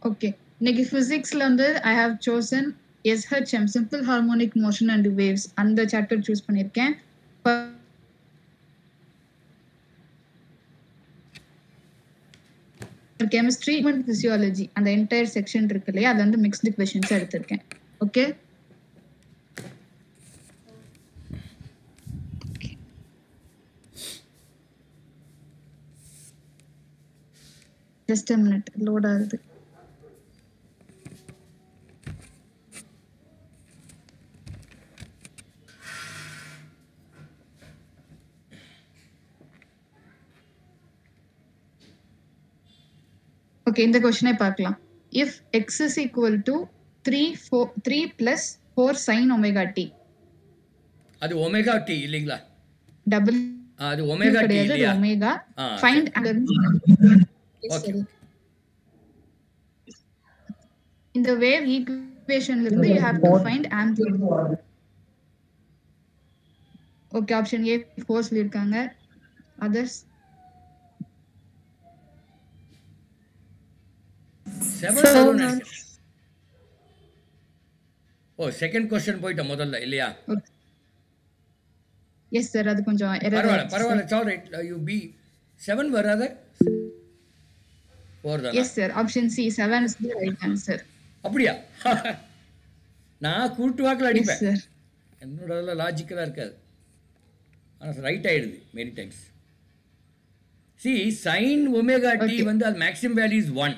Okay, இன்னைக்கு பிசிக்ஸ்ல வந்து I have chosen SHM simple harmonic motion and waves அந்த சாப்டர் சூஸ் பண்ணியிருக்கேன். கெமிஸ்ட்ரி அண்ட் பிசியாலஜி அந்த என்டையர் செக்ஷன் இருக்கு இல்லையா, அது வந்து மிக்ஸ்டு கொஷின்ஸ் எடுத்திருக்கேன். Okay, just a minute load ஆகுது. ஓகே, இந்த கொஸ்டினை பார்க்கலாம். If x is equal to 3 plus 4 sin omega t. அது ஒமேகா டி இல்லைங்களா? டபுள் அது ஒமேகா டி கிடையாது, இல்லையா? ஒமேகா. Find okay. இந்த வேவ் ஈக்குவேஷன்ல இருந்து you have to find amplitude. Okay, option A 4 சொல்லிருக்காங்க. அதர்ஸ் 7 வரும்னு நினைக்கிறேன். ஓ, செகண்ட் क्वेश्चन போய்ட்ட முதல்ல இல்லையா? எஸ் சார், அது கொஞ்சம் எரர். பரவாயில்லை சால் ரைட். யூ பி 7 வராத 4 தான். Yes sir, option C 7 is the right answer. அப்படியா? நான் கூட்டு வாக்கில் அடிப்பேன். சார், என்னோட லாஜிக்கலாக இருக்காது, ஆனால் ரைட் ஆகிடுது many times. C sine omega T வந்து அது மேக்ஸிமம் வேல்யூ இஸ் 1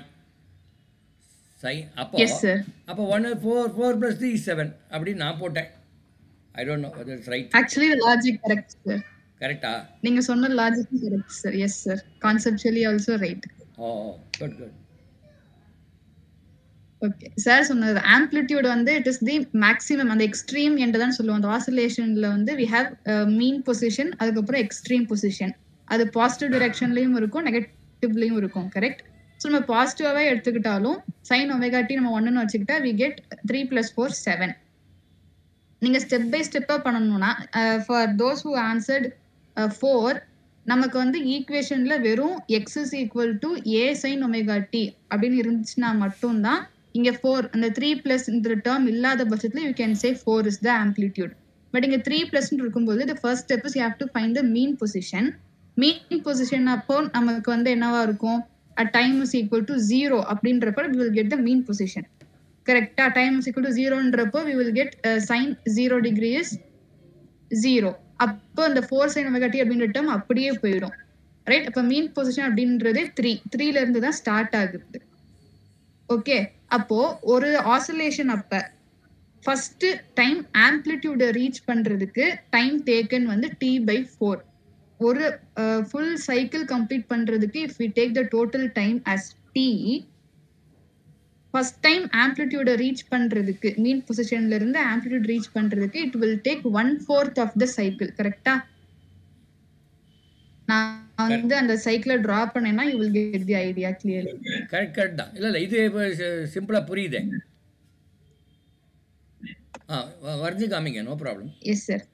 சைன். அப்போ அப்போ 1 4 + 3 is 7 அப்படின்னு நான் போட்டேன். I don't know whether it's right. Actually the logic correct sir. கரெக்ட்டா? நீங்க சொன்ன logic correct sir. Yes sir, conceptually also right. Oh good good. Okay sir, சொன்னது ஆம்ப்ளிட்யூட் வந்து இட் இஸ் தி மேக்ஸிமம், அந்த எக்ஸ்ட்ரீம் என்று தான் சொல்லுவோம். அந்த ஆசிலேஷன்ல வந்து we have மீன் பொசிஷன், அதுக்கப்புறம் எக்ஸ்ட்ரீம் பொசிஷன். அது பாசிட்டிவ் டைரக்ஷன்லயும் இருக்கும், நெகட்டிவ்லயும் இருக்கும். கரெக்ட்? ஸோ நம்ம பாசிட்டிவாவே எடுத்துக்கிட்டாலும் சைன் ஒமேகா டி நம்ம 1ன்னு வச்சுக்கிட்டா we get 3 + 4 7. நீங்க ஸ்டெப் பை ஸ்டெப்பா பண்ணணும்னா ஃபார் தோஸ் ஹூ ஆன்சர்ட் 4 நமக்கு வந்து ஈக்குவேஷன்ல வெறும் x is equal to a sin omega t அப்படின்னு இருந்துச்சுன்னா மட்டும்தான் இங்க 4 அந்த 3+ இந்த டேர்ம் இல்லாத பட்சத்துல you can say 4 is the amplitude. But இங்க 3+ இருக்கும்போது the first step is you have to find the mean position. mean position அப்போ நமக்கு வந்து என்னவா இருக்கும், at time is equal to 0 அப்படின்றப்ப we will get the mean position. கரெக்டா? time is equal to 0ன்றப்போ we will get sin 0 degree is 0. அப்போ அந்த 4 sin omega t அப்படின்ற டேர்ம் அப்படியே போயிடும். ரைட்? அப்ப மீன் பொசிஷன் அப்படின்றது 3ல இருந்து தான் ஸ்டார்ட் ஆகுது. ஓகே, அப்போ ஒரு ஆசிலேஷன் அப்ப ஃபர்ஸ்ட் டைம் ஆம்ப்ளிட்யூட ரீச் பண்றதுக்கு டைம் டேக்கன் வந்து t/4. ஒரு ஃபுல் சைக்கிள் கம்ப்ளீட் பண்றதுக்கு if we take the total time as t, first time ஆம்ப்ளிட்யூட ரீச் பண்றதுக்கு மீன் பொசிஷன்ல இருந்து ஆம்ப்ளிட்யூட் ரீச் பண்றதுக்கு it will take 1/4 of the cycle. கரெக்ட்டா? நான் வந்து அந்த சைக்கிளை டிரா பண்ணேன்னா you will get the idea clearly. Correct தான். இல்லை இது சிம்பிளா புரியுதே. வரைஞ்சி காமிங்க, no problem. Yes sir.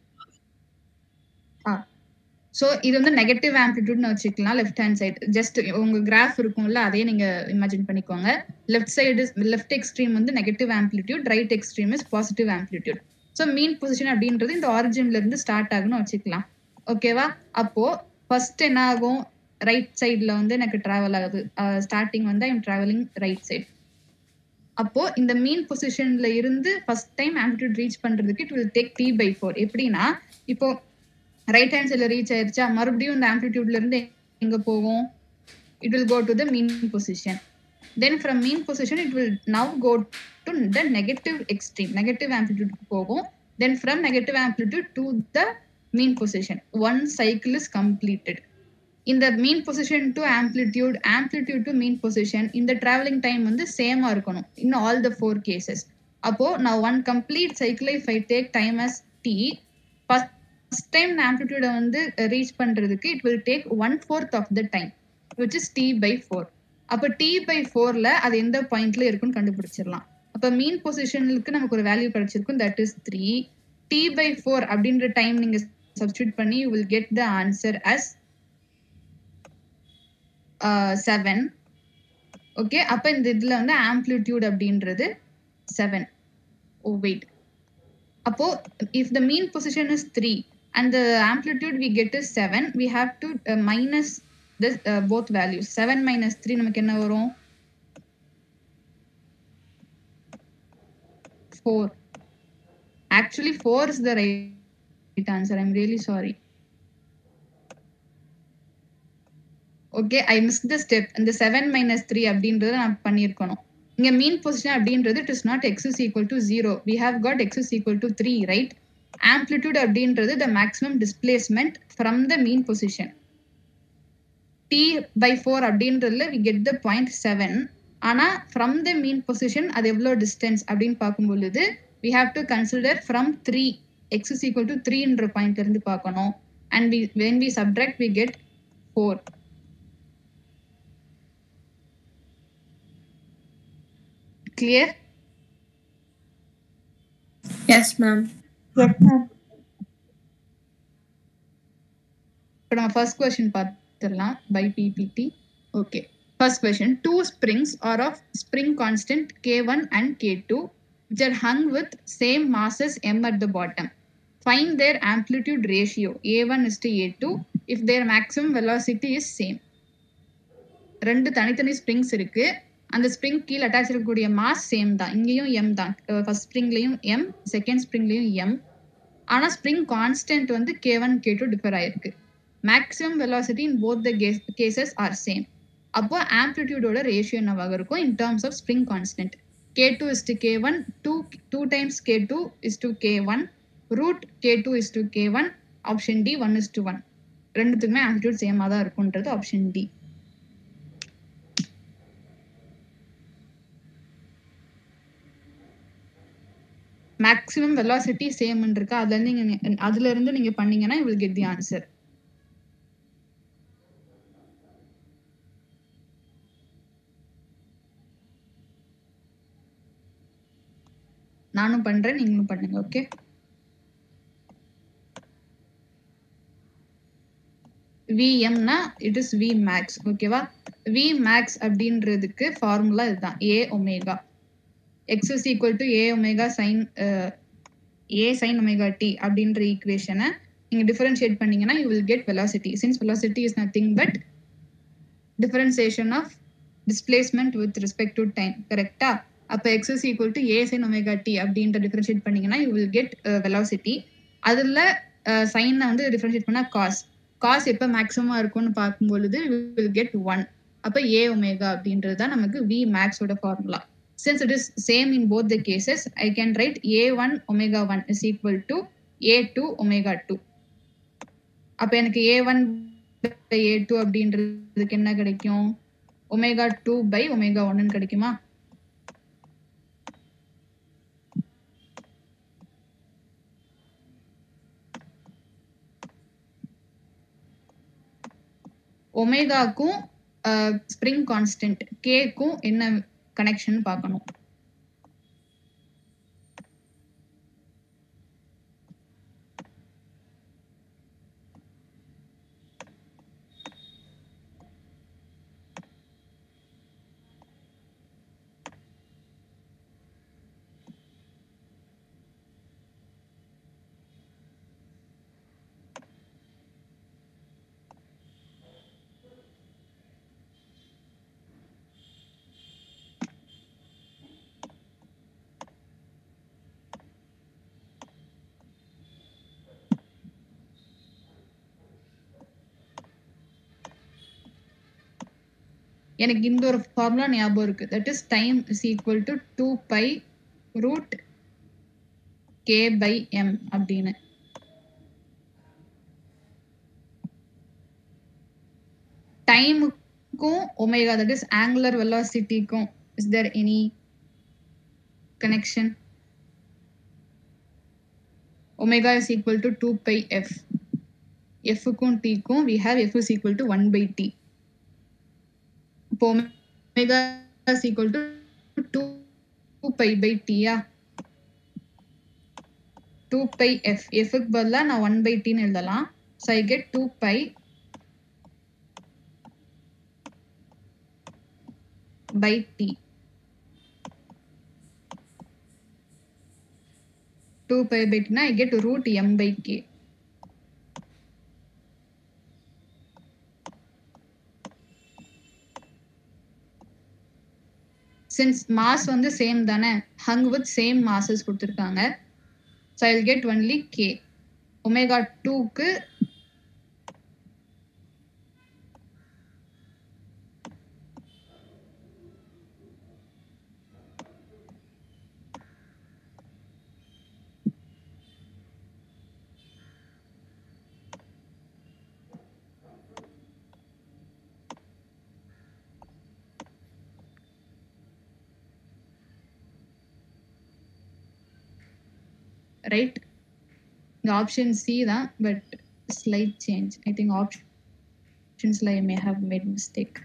So இது வந்து நெகட்டிவ் ஆம்ப்ளிட்யூட்னு வச்சுக்கலாம். லெஃப்ட் ஹேண்ட் சைடு ஜஸ்ட் உங்க கிராஃப் இருக்கும்ல, அதையே நீங்க இமேஜின் பண்ணிக்கோங்க. லெஃப்ட் சைடு லெஃப்ட் எக்ஸ்ட்ரீம் வந்து negative amplitude, right extreme is positive amplitude. So mean position அப்படின்றது இந்த ஆரிஜின்ல இருந்து ஸ்டார்ட் ஆகுன்னு வச்சுக்கலாம். ஓகேவா? அப்போ ஃபர்ஸ்ட் என்ன ஆகும், ரைட் சைட்ல வந்து எனக்கு டிராவல் ஆகுது. ஸ்டார்டிங் வந்து I am travelling right side. அப்போ இந்த மீன் பொசிஷன்ல இருந்து ஃபர்ஸ்ட் டைம் ஆம்ப்ளிட்யூட் ரீச் பண்றதுக்கு இட் வில் டேக் t/4. எப்படின்னா, இப்போ ரைட் ஹேண்ட் சைட்ல ரீச் ஆயிருச்சா, மறுபடியும் இந்த ஆம்ப்ளிட்யூட்ல இருந்து எங்க போகும், it will go to the mean position. Then from mean position it will now go to the negative extreme, negative ஆம்ப்ளிட்யூட்க்கு போகும். Then from negative amplitude to the mean position. One cycle is completed. இந்த mean position to amplitude, amplitude to mean position, இந்த traveling time வந்து சேமா இருக்கணும் in all the 4 cases. அப்போ நான் one complete cycle if I take time as t, first time ஆம்ப்ளிட்யூட வந்து reach பண்றதுக்கு it will take 1/4 of the time which is t/4. அப்போ t/4ல அது எந்த பாயிண்ட்ல இருக்குன்னு கண்டுபிடிச்சிடலாம். அப்போ மீன் பொசிஷனுக்கு நமக்கு ஒரு வேல்யூ கிடைச்சிருக்கும், தட் இஸ் 3. t/4 அப்படின்ற டைம் நீங்க சப்ஸ்டிட்யூட் பண்ணி you will get the answer as 7. Okay, அப்ப இந்த இதுல வந்து ஆம்ப்ளிடியூட் அப்படின்றது 7. ஓ வெயிட், அப்போ if the mean position is 3 and the amplitude we get is 7, we have to minus this both values. 7 minus 3 நமக்கு என்ன வரும்? 4. Actually 4 is the right answer. I'm really sorry. Okay, I missed the step. இந்த 7 minus 3 அப்படின்றத நான் பண்ணியிருக்கணும். இங்க mean position அப்படின்றது it is not x is equal to 0. We have got x is equal to 3, right? Amplitude அப்படின்றது the maximum displacement from the mean position. t by 4 அப்படின்றதுல we get the point 7. ஆனா from the mean position அது எவ்வளோ distance அப்படின்னு பார்க்கும் பொழுது we have to consider from 3, x is equal to 3 என்ற point இருந்து பார்க்கணும். And when we subtract we get 4. Clear? Yes, ma'am. Yes, ma'am. இப்போ நம்ம ஃபர்ஸ்ட் கொஸ்டின் பார்த்துடலாம் by PPT. Okay, first question, 2 springs are of spring constant K1 and K2 which are hung with same masses m at the bottom. Find their amplitude ratio A1 is to A2 if their maximum velocity is same. ரெண்டு தனித்தனி springs இருக்கு, அந்த spring கீழே attach இருக்கக்கூடிய mass same தான். இங்கேயும் M தான், first ஸ்ப்ரிங்லையும் எம், செகண்ட் ஸ்ப்ரிங்லையும் எம். ஆனால் ஸ்ப்ரிங் கான்ஸ்டன்ட் வந்து K1 K2 டிஃபர் ஆயிருக்கு. Maximum velocity in both the cases are same. அப்போ ஆம்ப்ளிடியூடோட ரேஷியோ என்னவாக இருக்கும் in terms of spring constant? K2 is to K1, 2 times K2 is to K1, root K2 is to K1, option D 1 is to 1. ரெண்டுத்துக்குமே amplitude சேமாக தான் இருக்கும்ன்றது option D. Maximum velocity same இருக்கா, அதுல இருந்து நீங்க பண்ணீங்கன்னா you will get the answer. நானும் பண்றேன், நீங்களும் பண்ணுங்க. ஓகே, Vmனா it is V max. ஓகேவா? V max அப்படின்றதுக்கு ஃபார்முலா இதுதான், A omega. x is equal to a omega sin a sin omega t அப்படின்ற ஈக்குவேஷனை நீங்க டிஃபரன்ஷியேட் பண்ணீங்கன்னா you will get velocity. Since velocity is nothing but differentiation of displacement with respect to time, கரெக்டா? அப்ப x is equal to a sin omega t அப்படின்ற differentiate பண்ணீங்கன்னா you will get velocity. அதுல சைனை வந்து டிஃபரன்ஷியேட் பண்ணா cos எப்ப மேக்ஸிமமா இருக்கும்னு பார்க்கும் பொழுது you will get 1. அப்ப a omega அப்படின்றது தான் நமக்கு V max ஓட formula. Since it is same in both the cases, I can write a1 omega 1 is equal to a2 omega 2. அப்ப எனக்கு a1 by a2 அப்படின்றதுக்கு என்ன கிடைக்கும்? omega 2 by omega 1 கிடைக்குமா? ஒமேகாக்கும் ஸ்ப்ரிங் கான்ஸ்டன்ட் கேக்கும் என்ன கனெக்ஷன் பார்க்கணும். எனக்கு இந்த ஒரு ஃபார்முலா ஞாபகம் இருக்கு. That is time is equal to 2 pi root K by M அப்படின்னு. டைமுக்கும் ஒமேகா, தட் இஸ் ஆங்குலர் வெலாசிட்டிக்கும் is there any connection? Omega is equal to 2 pi F. எஃப்க்கும் டீக்கும் we have f is equal to 1 by t. இப்போ omega is equal to 2 pi by t. 2 pi f. f க்கு பதிலா நான் 1 by t ன்னு எழுதலாம். So I get 2 pi by t. 2 pi by t na I get root m by k. Since mass வந்து same தானே, hung with same masses கொடுத்திருக்காங்க. So I'll get only k. Omega 2க்கு right? The option C தான், but slight change. I think options I may have made mistake.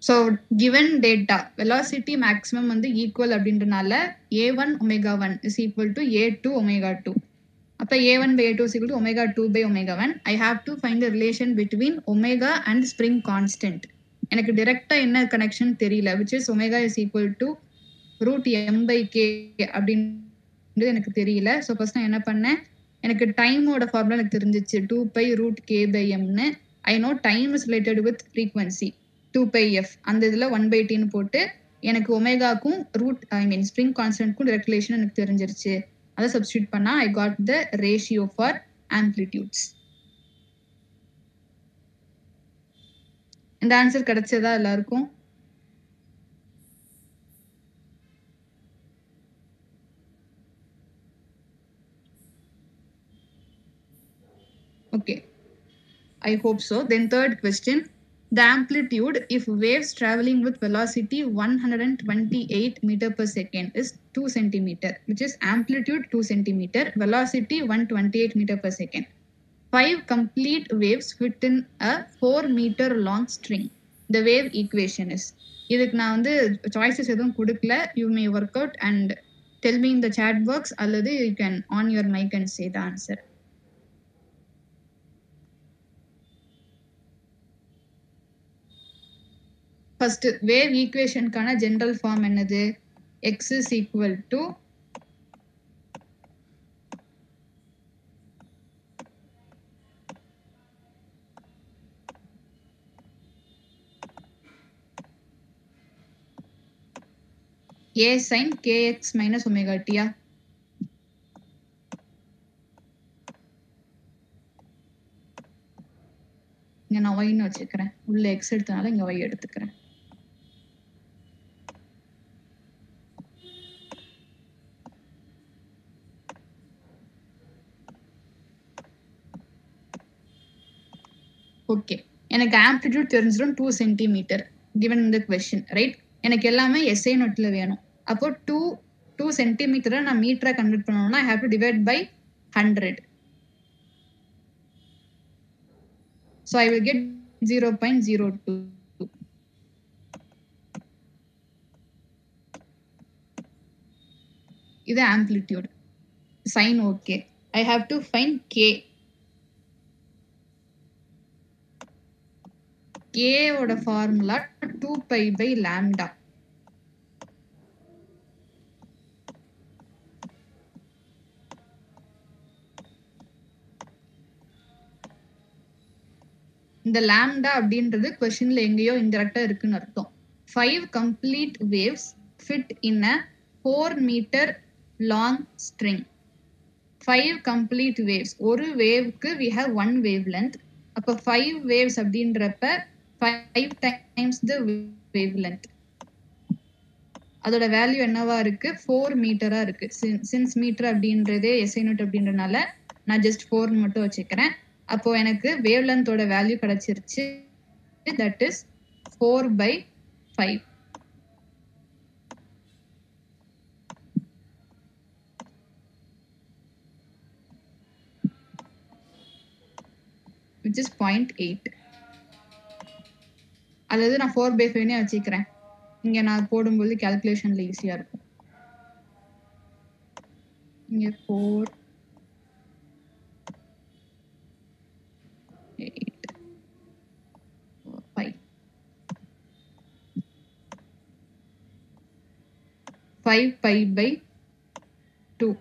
So given data, velocity maximum வந்து equal அப்படின்றனால a1 omega 1 is equal to a2 omega 2. அப்ப a1 by a2 is equal to omega 2 by omega 1. I have to find the relation between omega and spring constant. எனக்கு directா என்ன connection தெரியல, which is omega is equal to root m by k அப்படின்றது எனக்கு தெரியல. So first நான் என்ன பண்ணேன், எனக்கு டைமோட ஃபார்முலா எனக்கு தெரிஞ்சிச்சு 2 pi root k by mனு. I know time is related with frequency 2 pi f. அந்த இதில் 1 by tன்னு போட்டு எனக்கு ஒமேகாக்கும் ரூட் ஸ்ப்ரிங் கான்ஸ்டன்ட்க்கும் டைரக்ட் ரிலேஷன் எனக்கு தெரிஞ்சிருச்சு. அதை சப்ஸ்டியூட் பண்ணா I got the ratio for amplitudes. இந்த ஆன்சர் கிடைச்சதா எல்லாருக்கும்? Okay, I hope so. Then third question, the amplitude if waves traveling with velocity 128 meter per second is 2 centimeter, which is amplitude 2 centimeter, velocity 128 meter per second. 5 complete waves fit in a 4 meter long string. The wave equation is. இதுக்கு நான் வந்து choices எதுவும் கொடுக்கல. You may work out and tell me in the chat box, அல்லது you can on your mic and say the answer. First, wave equation கான general form என்னது? X is equal to a sin kx minus omega t. இங்க நான் y ன்னு வச்சுக்கிறேன். உள்ள x எடுத்தனால இங்க y எடுத்துக்கிறேன். ஓகே, எனக்கு ஆம்ப்ளிடியூட் தெரிஞ்சிடும் 2 centimetre given in the question, right? எனக்கு எல்லாமே SI நோட்ல வேணும். அப்போ 2 சென்டிமீட்டரை நான் மீட்டரா கன்வெர்ட் பண்ணணும்னா I have to divide by 100. So I will get 0.02. இது amplitude. Sin okay. I have to find K. K ஓட ஃபார்முலா 2 pi by lambda. இந்த lambda அப்படின்றது क्वेश्चनல எங்கேயோ இன்டெரக்ட்டா இருக்குன்னு அர்த்தம். 5 complete waves fit in a 4 meter long string. 5 complete waves. ஒரு வேவ்க்கு we have one wavelength. அப்ப 5 waves அப்படின்றப்ப 5 times the wavelength. அதோட வேல்யூ என்னவா இருக்கு? 4 மீட்டரா இருக்கு. சின்ஸ் மீட்டர் அப்படின்றதே SI யூனிட் அப்படின்றனால நான் ஜஸ்ட் 4 மட்டும் வச்சுக்கிறேன். அப்போ எனக்கு வேவ்லென்த்தோட வேல்யூ கிடைச்சிருச்சு. That is 4 by 5. which is 0.8. அதாவது நான் 4 by 5 வச்சுக்கிறேன். இங்க நான் போடும்போது கால்குலேஷன்ல ஈஸியா இருக்கும். இங்க 4 5 pi by 2.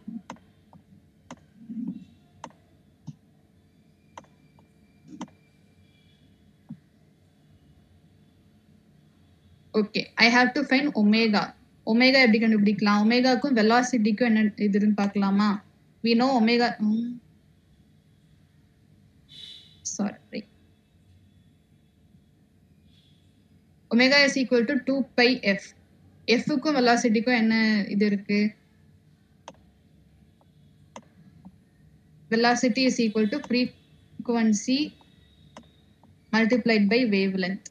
Okay, I have to find omega. Omega எப்படி கண்டுபிடிக்கலாம்? ஒமேகாக்கும் வெலாசிட்டிக்கும் என்ன இதுன்னு பார்க்கலாமா? We know omega. Sorry. Omega is equal to 2 pi f. F-க்கும் வெலாசிட்டிக்கும் என்ன இது இருக்கு? Velocity is equal to frequency multiplied by wavelength.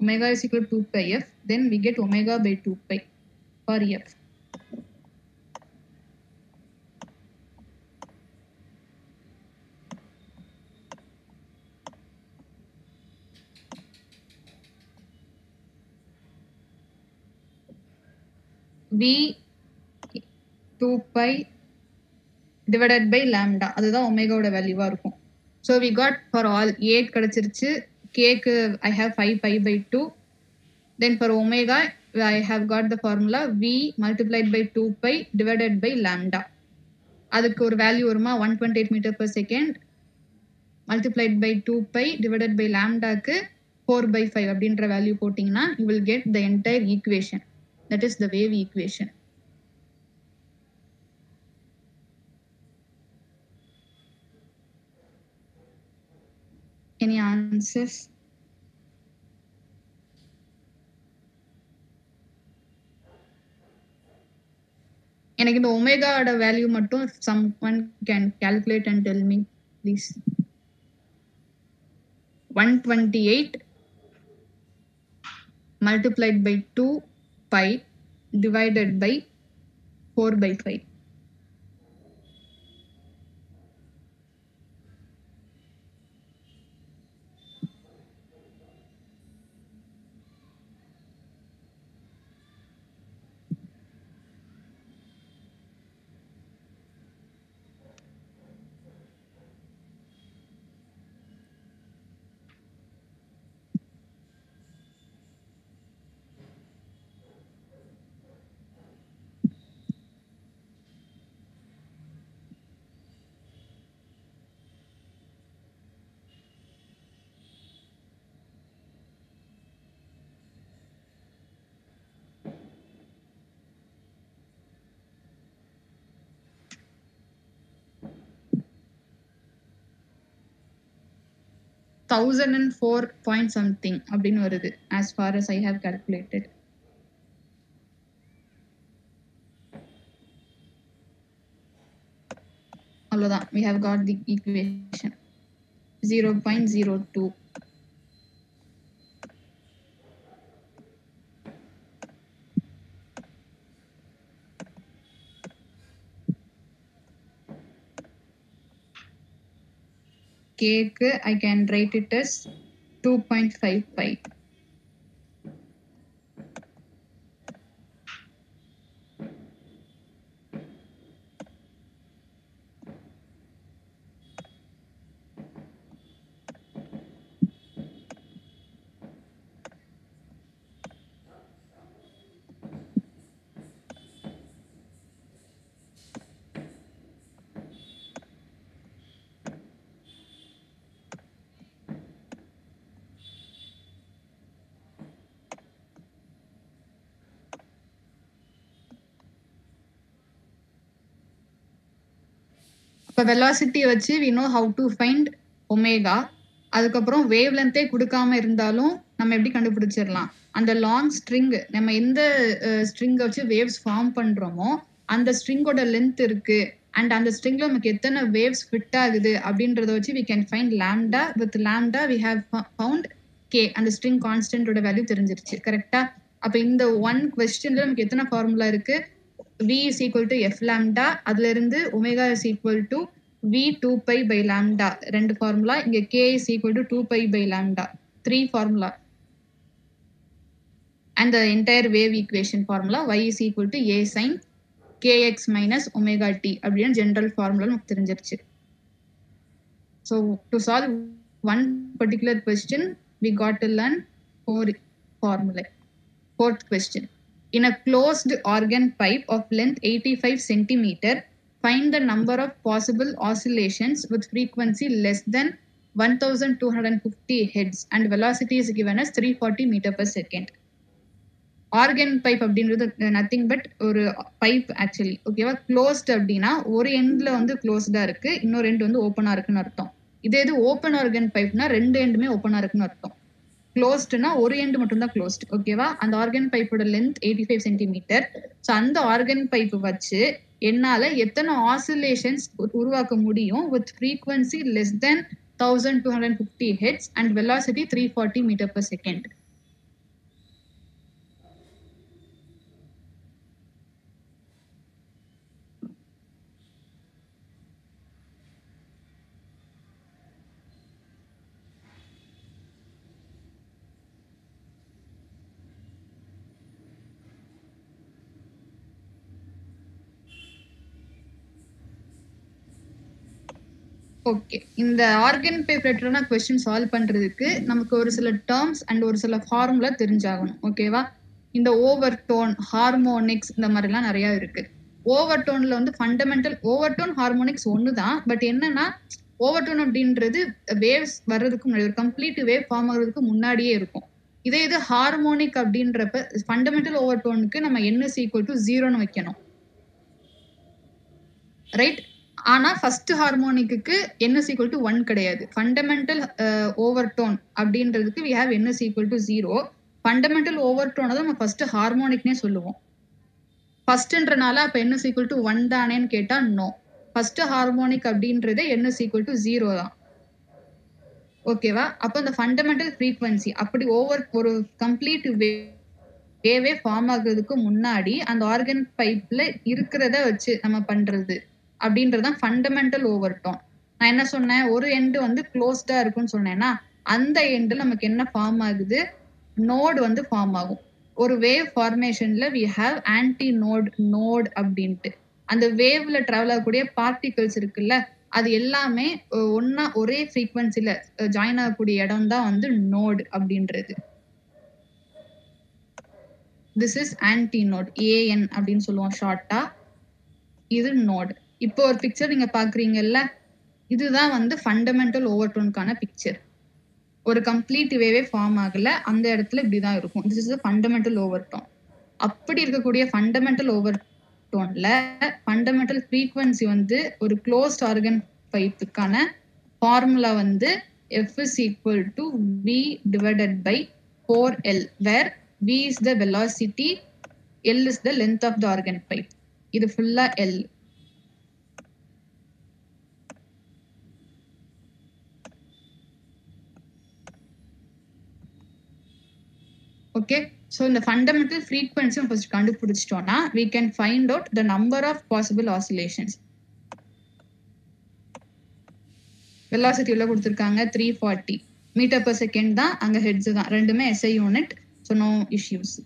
Omega is equal to 2 pi f. Then we get omega by 2 pi for f. V 2 pi divided by lambda. அதுதான் ஒமேகாவோட வேல்யூவா இருக்கும். So we got for all A கிடைச்சிருச்சு. K க்கு I have 5 pi by 2. Then for omega I have got the formula V multiplied by 2 pi divided by lambda. அதுக்கு ஒரு value வருமா 128 meter per second multiplied by 2 pi divided by lambda க்கு 4 by 5 அப்படின்ற value போட்டிங்கன்னா you will get the entire equation. That is the wave equation. Any answers? எனக்கு இந்த ஒமேகாவோட value மட்டும் someone can calculate and tell me please. 128 multiplied by 2 pi divided by 4 by 5. $1,004 point something அப்படின்னு வருது as far as I have calculated. அவ்வளவுதான், we have got the equation 0.02. K க்கு I can write it as 2.5 pi. இப்போ velocity வச்சு we know how to find omega. அதுக்கப்புறம் wave லென்த்தே கொடுக்காம இருந்தாலும் நம்ம எப்படி கண்டுபிடிச்சிடலாம்? அந்த லாங் ஸ்ட்ரிங் நம்ம எந்த ஸ்ட்ரிங்கை வச்சு வேவ்ஸ் ஃபார்ம் பண்றோமோ அந்த ஸ்ட்ரிங்கோட லென்த் இருக்கு அண்ட் அந்த ஸ்ட்ரிங்ல நமக்கு எத்தனை வேவ்ஸ் ஃபிட் ஆகுது அப்படின்றத வச்சு we can find lambda. With lambda we have found k. அந்த ஸ்ட்ரிங் கான்ஸ்டன்டோட வேல்யூ தெரிஞ்சிருச்சு. கரெக்டா? அப்ப இந்த ஒன் क्वेश्चनல நமக்கு எத்தனை ஃபார்முலா இருக்கு? V is equal to f lambda. அதுல இருந்து omega is equal to v 2 pi by lambda. ரெண்டு ஃபார்முலா. இங்க k is equal to 2 pi by lambda. 3 formula. And the entire wave equation formula y is equal to a sin kx minus omega t அப்படின்னு general formula நமக்கு தெரிஞ்சிருச்சு. So to solve one particular question we got to learn 4 formulae. Fourth question. In a closed organ pipe of length 85 centimeter, find the number of possible oscillations with frequency less than 1250 Hz and velocity is given as 340 meter per second. Organ pipe அப்படின்றது nothing but ஒரு pipe actually. ஓகேவா? Closed அப்படின்னா ஒரு எண்ட்ல வந்து க்ளோஸ்டா இருக்கு, இன்னொரு end வந்து ஓப்பனா இருக்குன்னு அர்த்தம். இதே இது ஓப்பன் ஆர்கன் பைப்னா ரெண்டு எண்டுமே ஓப்பனா இருக்குன்னு அர்த்தம். க்ளோஸ்ட்னா ஒரு எண்ட் மட்டும் தான் க்ளோஸ்ட். ஓகேவா? அந்த ஆர்கன் பைப்போட லென்த் 85 சென்டிமீட்டர். ஸோ அந்த ஆர்கன் பைப் வச்சு என்னால எத்தனை ஆசிலேஷன்ஸ் உருவாக்க முடியும் with frequency less than 1250 hertz and velocity 340 metre per second. Okay, இந்த ஆர்கன் பைப் ரிலேட்டடான கொஸ்டின் சால்வ் பண்றதுக்கு நமக்கு ஒரு சில டேர்ம்ஸ் அண்ட் ஒரு சில ஃபார்முலா தெரிஞ்சாகணும். ஓகேவா? இந்த ஓவர் டோன், ஹார்மோனிக்ஸ் இந்த மாதிரிலாம் நிறைய இருக்கு. ஓவர் டோன்ல வந்து ஃபண்டமெண்டல் ஓவர் டோன் ஹார்மோனிக்ஸ் ஒன்று தான். பட் என்னன்னா ஓவர் டோன் அப்படின்றது வேவ்ஸ் வர்றதுக்கு முன்னாடி, ஒரு கம்ப்ளீட் வேவ் ஃபார்ம் ஆகுறதுக்கு முன்னாடியே இருக்கும். இதே இது ஹார்மோனிக் அப்படின்றப்ப ஃபண்டமெண்டல் ஓவர் டோனுக்கு நம்ம NS ஈக்குவல் டு 0ன்னு வைக்கணும். ரைட்? ஆனா ஃபர்ஸ்ட் ஹார்மோனிக்கு NS equal to 1 கிடையாது. ஃபண்டமெண்டல் ஓவர் டோன் அப்படின்றதுக்கு we have NS equal to 0. Fundamental ஓவர் டோனை தான் நம்ம ஃபர்ஸ்ட் ஹார்மோனிக்னே சொல்லுவோம். ஃபர்ஸ்ட்ன்றனால அப்ப NS equal to 1 தானேன்னு கேட்டா நோ. ஃபர்ஸ்ட் ஹார்மோனிக் அப்படின்றது NS equal to 0 தான். ஓகேவா? அப்போ அந்த ஃபண்டமெண்டல் ஃப்ரீக்வன்சி அப்படி ஒரு கம்ப்ளீட் வேவே ஃபார்ம் ஆகுறதுக்கு முன்னாடி அந்த ஆர்கன் பைப்ல இருக்கிறத வச்சு நம்ம பண்றது அப்படின்றதுதான் ஃபண்டமெண்டல் ஓவர் டோன். நான் என்ன சொன்னேன், ஒரு எண்டு வந்து க்ளோஸ்டா இருக்குன்னு சொன்னேன்னா அந்த எண்டில் நமக்கு என்ன ஃபார்ம் ஆகுது, நோடு வந்து ஃபார்ம் ஆகும். ஒரு வேவ் ஃபார்மேஷன்ல வி ஹாவ் ஆன்டி நோட் அப்படின்ட்டு. அந்த வேவ்ல டிராவல் ஆகக்கூடிய பார்ட்டிகல்ஸ் இருக்குல்ல, அது எல்லாமே ஒரே ஃப்ரீக்வன்சில ஜாயின் ஆகக்கூடிய இடம் தான் வந்து நோடு அப்படின்றது. This is antinode, AN அப்படின்னு சொல்லுவோம் ஷார்ட்டா. இது நோடு. இப்போ ஒரு பிக்சர் நீங்க பாக்குறீங்கல்ல, இதுதான் வந்து ஃபண்டமெண்டல் ஓவர் டோனுக்கான பிக்சர். ஒரு கம்ப்ளீட் வேவே ஃபார்ம் ஆகல, அந்த இடத்துல இப்படிதான் இருக்கும். This is fundamental overtone. அப்படி இருக்கக்கூடிய ஃபண்டமெண்டல் ஓவர் டோன்ல ஃபண்டமெண்டல் ஃப்ரீக்வன்சி வந்து ஒரு க்ளோஸ்ட் ஆர்கன் பைப்புக்கான ஃபார்முலா வந்து F is equal to V divided by 4L, where V is the velocity, L is the length of the organ pipe. இது ஃபுல்லா L. ஓகே, ஸோ இந்த ஃபண்டமெண்டல் ஃப்ரீக்வன்சி ஃபர்ஸ்ட் கண்டுபிடிச்சிட்டோம்னா we can find out the number of possible oscillations. வெலாசிட்டி உள்ள கொடுத்துருக்காங்க 340 metre per second தான், அங்க heads தான், ரெண்டுமே SI unit. So no issues.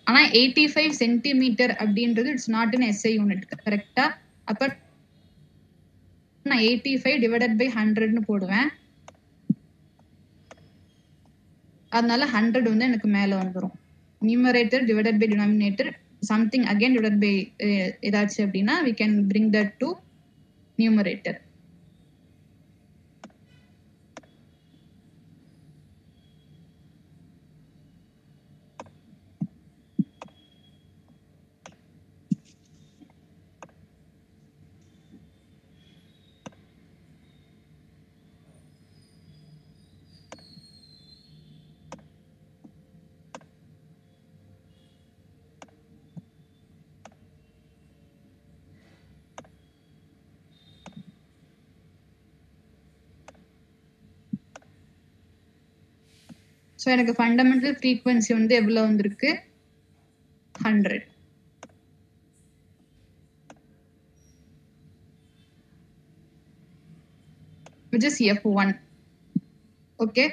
ஆனா 85 சென்டிமீட்டர் அப்படின்றது it's not in SI unit. கரெக்டா? அப்ப நான் 85 டிவைடட் பை 100ன்னு போடுவேன். அதனால 100 வந்து எனக்கு மேல வந்துடும். Numerator divided by denominator something again divided by ஏதாச்சும் அப்படின்னா we can bring that to numerator. So எனக்கு ஃபண்டமெண்டல் ஃப்ரீக்வன்சி வந்து எவ்வளோ வந்திருக்கு, 100. which is F1. ஓகே,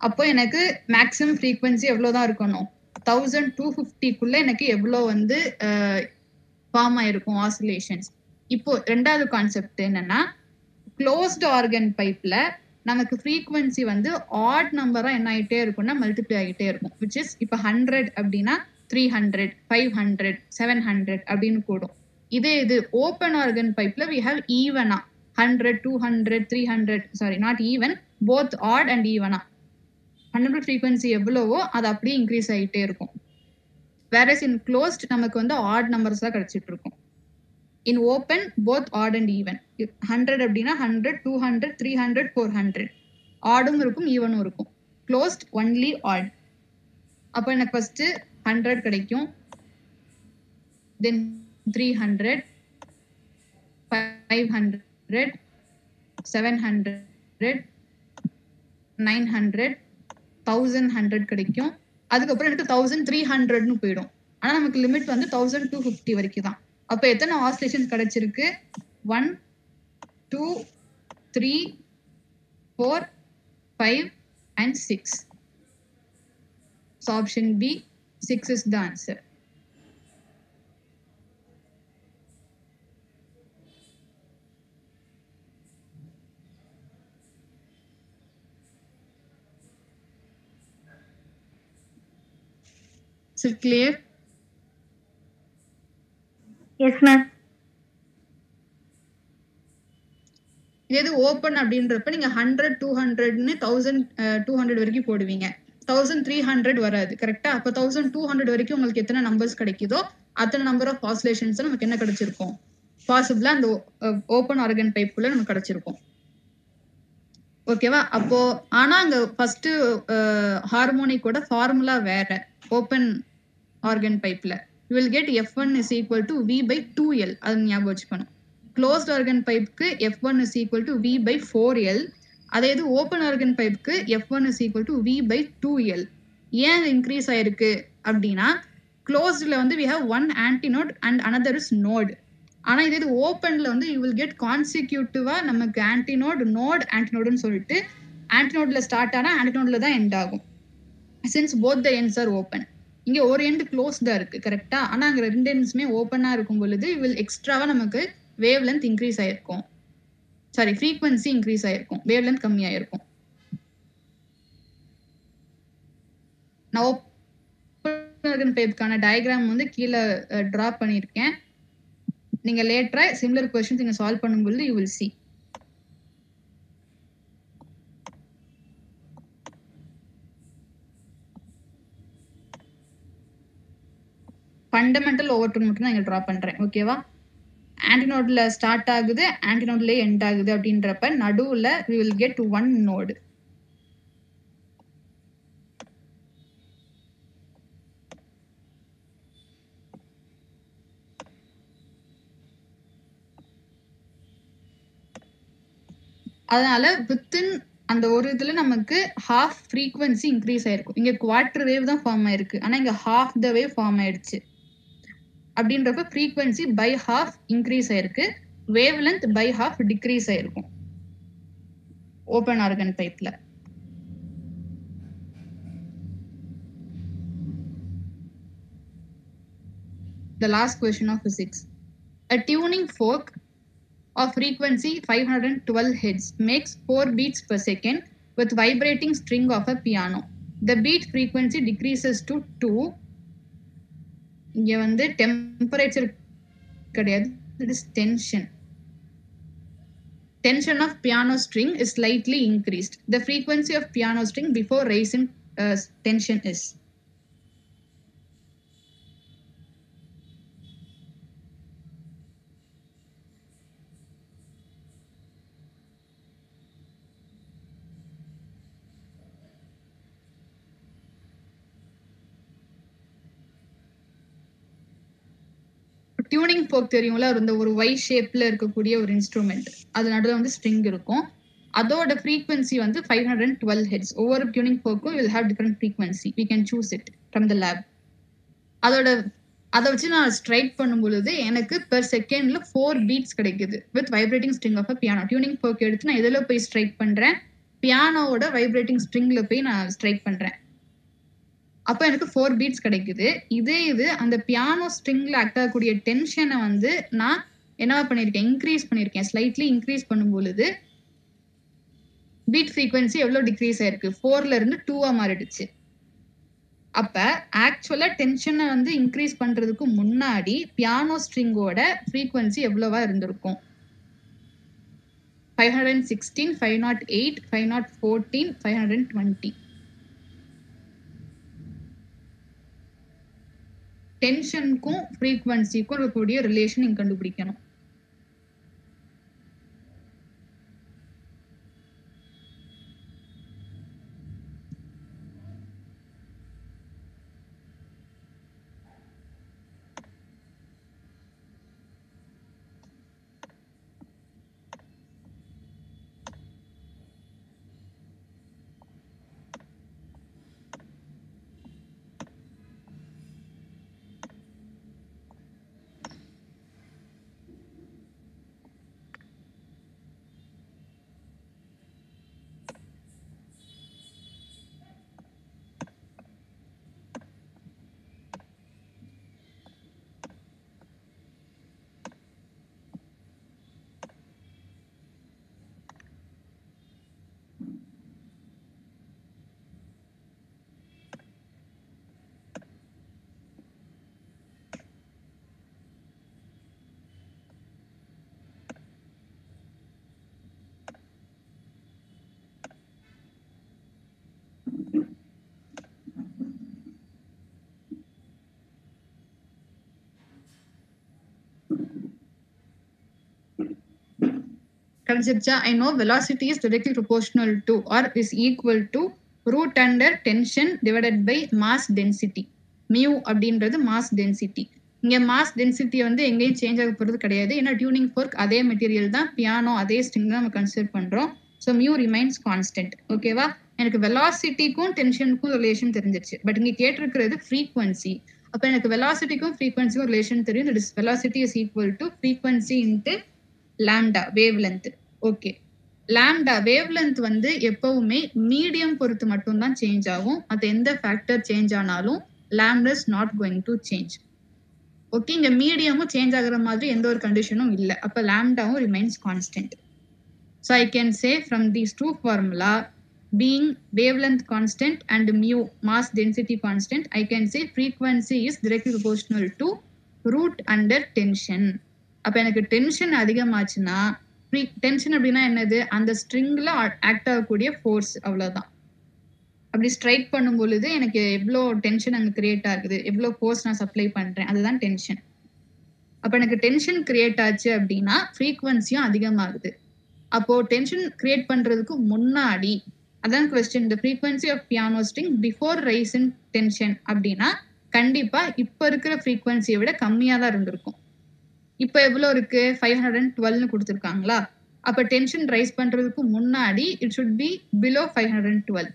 அப்போ எனக்கு மேக்ஸிமம் ஃப்ரீக்வன்சி எவ்வளவுதான் இருக்கணும் 1250 எனக்கு எவ்வளவு வந்து ஃபார்ம் ஆயிருக்கும் ஆசிலேஷன்ஸ். இப்போ ரெண்டாவது கான்செப்ட் என்னன்னா க்ளோஸ்டு ஆர்கன் பைப்ல நமக்கு ஃப்ரீக்வன்சி வந்து ஆட் நம்பரா என்ன ஆகிட்டே இருக்கும்னா மல்டிப்ளை ஆகிட்டே இருக்கும். விச் இஸ் இப்போ 100 அப்படின்னா 300 500 700 அப்படின்னு கூடும். இது ஓப்பன் ஆர்கன் பைப்ல வி ஹாவ் ஈவனா 100 200 300 sorry not even both odd and ஈவனா 100 ஃப்ரீக்வன்சி எவ்வளவோ அது அப்படியே இன்க்ரீஸ் ஆகிட்டே இருக்கும். whereas in closed நமக்கு வந்து odd numbers தான் கிடைச்சிட்டு இருக்கும். in open both odd and even 100 அப்படின்னா 100 200 300 400 oddum இருக்கும் evenum இருக்கும். closed only odd. அப்போ எனக்கு ஃபர்ஸ்ட் 100 கிடைக்கும், then 300 500 700 900 1100 கிடைக்கும். அதுக்கப்புறம் எனக்கு 1300ன்னு போயிடும். ஆனா நமக்கு லிமிட் வந்து 1250 வரைக்கும் தான். அப்போ எத்தனை ஆசிலேஷன் கிடைச்சிருக்கு? 1 2 3 4 5 and 6. So option B 6 is the answer. Is it clear? Yes ma'am. இது ஓப்பன் அப்படின்றப்ப நீங்க 100 200ன்னு 1200 வரைக்கும் போடுவீங்க. 1300 வராது கரெக்டா? அப்போ 1200 வரைக்கும் உங்களுக்கு எத்தனை நம்பர்ஸ் கிடைக்குதோ அத்தனை நம்பர் ஆஃப் ஆசிலேஷன்ஸ் நமக்கு என்ன கிடைச்சிருக்கும்? பாசிபிளா அந்த ஓப்பன் ஆர்கன் பைப்புக்குள்ள நமக்கு கிடைச்சிருக்கும். ஓகேவா? அப்போ ஆனா அங்க ஃபர்ஸ்ட் ஹார்மோனிக்கோட ஃபார்முலா வேற. ஓப்பன் ஆர்கன் பைப்ல you will get F1 is equal to V by 2L. அது ஞாபகம் வச்சுக்கணும். க்ளோஸ்ட் ஆர்கன் பைப்புக்கு F1 is equal to V by 4L. அதே இது ஓப்பன் ஆர்கன் பைப்புக்கு F1 is equal to V by 2L. ஏன் இன்க்ரீஸ் ஆயிருக்கு அப்படின்னா க்ளோஸ்ட்ல வந்து we have one antinode and another is node. ஆனா இது ஓப்பன்ல வந்து you will get consecutive-ஆ நமக்கு ஆன்டினோடுன்னு சொல்லிட்டு ஆன்டினோட்ல ஸ்டார்ட் ஆனா ஆன்டினோட்ல தான் எண்ட் ஆகும். since both the ends are open. இங்க ஒரு எண்ட் க்ளோஸ்டா இருக்கு கரெக்டா? ஆனா அங்க ரெண்டு எண்ட்ஸ்மே ஓப்பனா இருக்கும் பொழுது will எக்ஸ்ட்ராவா நமக்கு வேவ் லென்த் இன்க்ரீஸ் ஆயிருக்கும். சாரி ஃப்ரீக்வன்சி இன்க்ரீஸ் ஆயிருக்கும், வேவ் லென்த் கம்மி ஆயிருக்கும். நான் ஓப்பன் ஆர்கன் பைப்புக்கான டயக்ராம் வந்து கீழே டிரா பண்ணியிருக்கேன். நீங்க லேட்டரா சிமிலர் क्वेश्चंस நீங்க சால்வ் பண்ணும்போது you will see. ஃபண்டமெண்டல் ஓவர்டோன் மட்டும் நான் இங்க டிரா பண்றேன். ஓகேவா? ஆன்டினோட்ல ஸ்டார்ட் ஆகுது, ஆன்டினோட்லயே எண்ட் ஆகுது அப்படின்றப்ப நடுவுல we will get one node. அதனால வித்தின் அந்த ஒரு இதுல நமக்கு ஹாஃப் ஃப்ரீக்வன்சி இன்க்ரீஸ் ஆயிருக்கும். இங்க குவார்டர் வேவ் தான் ஃபார்ம் ஆயிருக்கு, ஆனா இங்க ஹாஃப் த வேவ் ஃபார்ம் ஆயிடுச்சு. அப்படின்றப்ப ஃப்ரீக்வன்சி பை ஹாஃப் இன்க்ரீஸ் ஆயிருக்கு, wavelength by half decrease ஆயிருக்கும் ஓப்பன் ஆர்கன் பைப்ல. The last question of physics. A tuning fork of frequency 512 Hz makes 4 beats per second with vibrating string of a piano. The beat frequency decreases to 2. இங்க வந்து temperature கிடையாது, it is tension. Tension of piano string is slightly increased. The frequency of piano string before raising tension is. Tuning folk தெரியும்ல, அந்த ஒரு Y ஷேப்ல இருக்கக்கூடிய ஒரு instrument, அது நடுவில் வந்து ஸ்ட்ரிங் இருக்கும். அதோட ஃப்ரீக்வன்சி வந்து 512 Hz. ஒவ்வொரு tuning ஃபோக்கும் will have different frequency. We can choose it from the lab. அதை வச்சு நான் ஸ்ட்ரைக் பண்ணும் பொழுது எனக்கு பெர் செகண்ட்ல 4 பீட்ஸ் கிடைக்குது with vibrating string of a piano. Tuning fork எடுத்து நான் எதில் போய் ஸ்ட்ரைக் பண்றேன்? பியானோவோட வைப்ரேட்டிங் ஸ்ட்ரிங்ல போய் நான் ஸ்ட்ரைக் பண்றேன். அப்ப எனக்கு 4 பீட்ஸ் கிடைக்குது. இதே இது அந்த பியானோ ஸ்ட்ரிங்ல ஆக்ட் ஆகக்கூடிய டென்ஷனை வந்து நான் என்னவா பண்ணிருக்கேன், இன்க்ரீஸ் பண்ணிருக்கேன். ஸ்லைட்லி இன்க்ரீஸ் பண்ணும் பொழுது பீட் ஃப்ரீக்வன்சி எவ்வளவு டிக்ரீஸ் ஆயிருக்கு, 4ல இருந்து 2ஆ மாறிடுச்சு. அப்ப ஆக்சுவலா டென்ஷனை வந்து இன்க்ரீஸ் பண்றதுக்கு முன்னாடி பியானோ ஸ்ட்ரிங்கோட ஃப்ரீக்வன்சி எவ்வளவா இருந்திருக்கும்? 516, 508, 514, 520. டென்ஷனுக்கும் ஃப்ரீக்வன்சிக்கும் இருக்கக்கூடிய ரிலேஷன் நீங்க கண்டுபிடிக்கணும். I know velocity is directly proportional to or is equal to root under tension divided by mass density. mu அப்படின்றது mass density. இங்க mass density வந்து எங்கேயும் சேஞ்ச் ஆக போறது கிடையாது. ஏன்னா டியூனிங் ஃபோர்க் அதே மெட்டீரியல் தான், பியானோ அதே ஸ்ட்ரிங் தான் நம்ம கன்சிடர் பண்றோம். So mu remains constant. ஓகேவா? எனக்கு வெலாசிட்டிக்கும் டென்ஷனுக்கும் ரிலேஷன் தெரிஞ்சிருச்சு. பட் இங்க கேட்டிருக்கிறது ஃப்ரீக்வன்சி. அப்ப எனக்கு வெலாசிட்டிக்கும் ஃப்ரீக்வன்சிக்கும் ரிலேஷன் தெரியும். That is velocity is equal to frequency into lambda wave length. Okay, lambda wave length வந்து எப்பவுமே மீடியம் பொறுத்து மட்டும்தான் சேஞ்ச் ஆகும். அது எந்த ஃபேக்டர் சேஞ்ச் ஆனாலும் lambda is not going to change. Okay, இங்க மீடியமும் சேஞ்ச் ஆகுற மாதிரி எந்த ஒரு கண்டிஷனும் இல்லை. அப்ப லாம்டாவும் remains constant. So I can say from these two formula being wavelength constant and mu mass density constant, I can say frequency is directly proportional to root under tension. அப்ப எனக்கு டென்ஷன் அதிகமாச்சுன்னா, டென்ஷன் அப்படின்னா என்னது, அந்த ஸ்ட்ரிங்ல act ஆகக்கூடிய force, அவ்வளவுதான். அப்படி strike பண்ணும் பொழுது எனக்கு எவ்வளோ டென்ஷன் அங்கே கிரியேட் ஆகுது, எவ்வளோ ஃபோர்ஸ் நான் சப்ளை பண்றேன், அதுதான் டென்ஷன். அப்ப எனக்கு டென்ஷன் கிரியேட் ஆச்சு அப்படின்னா ஃப்ரீக்வன்சியும் அதிகமாகுது. அப்போ டென்ஷன் கிரியேட் பண்றதுக்கு முன்னாடி, அதான் question, the frequency of piano string before rise in tension அப்படின்னா கண்டிப்பா இப்ப இருக்கிற ஃப்ரீக்வன்சியை விட கம்மியா தான் இருந்திருக்கும். இப்ப எவ்வளவு இருக்கு, 512 கொடுத்துருக்காங்களா? அப்ப டென்ஷன் ரைஸ் பண்றதுக்கு முன்னாடி இட் should be below 512.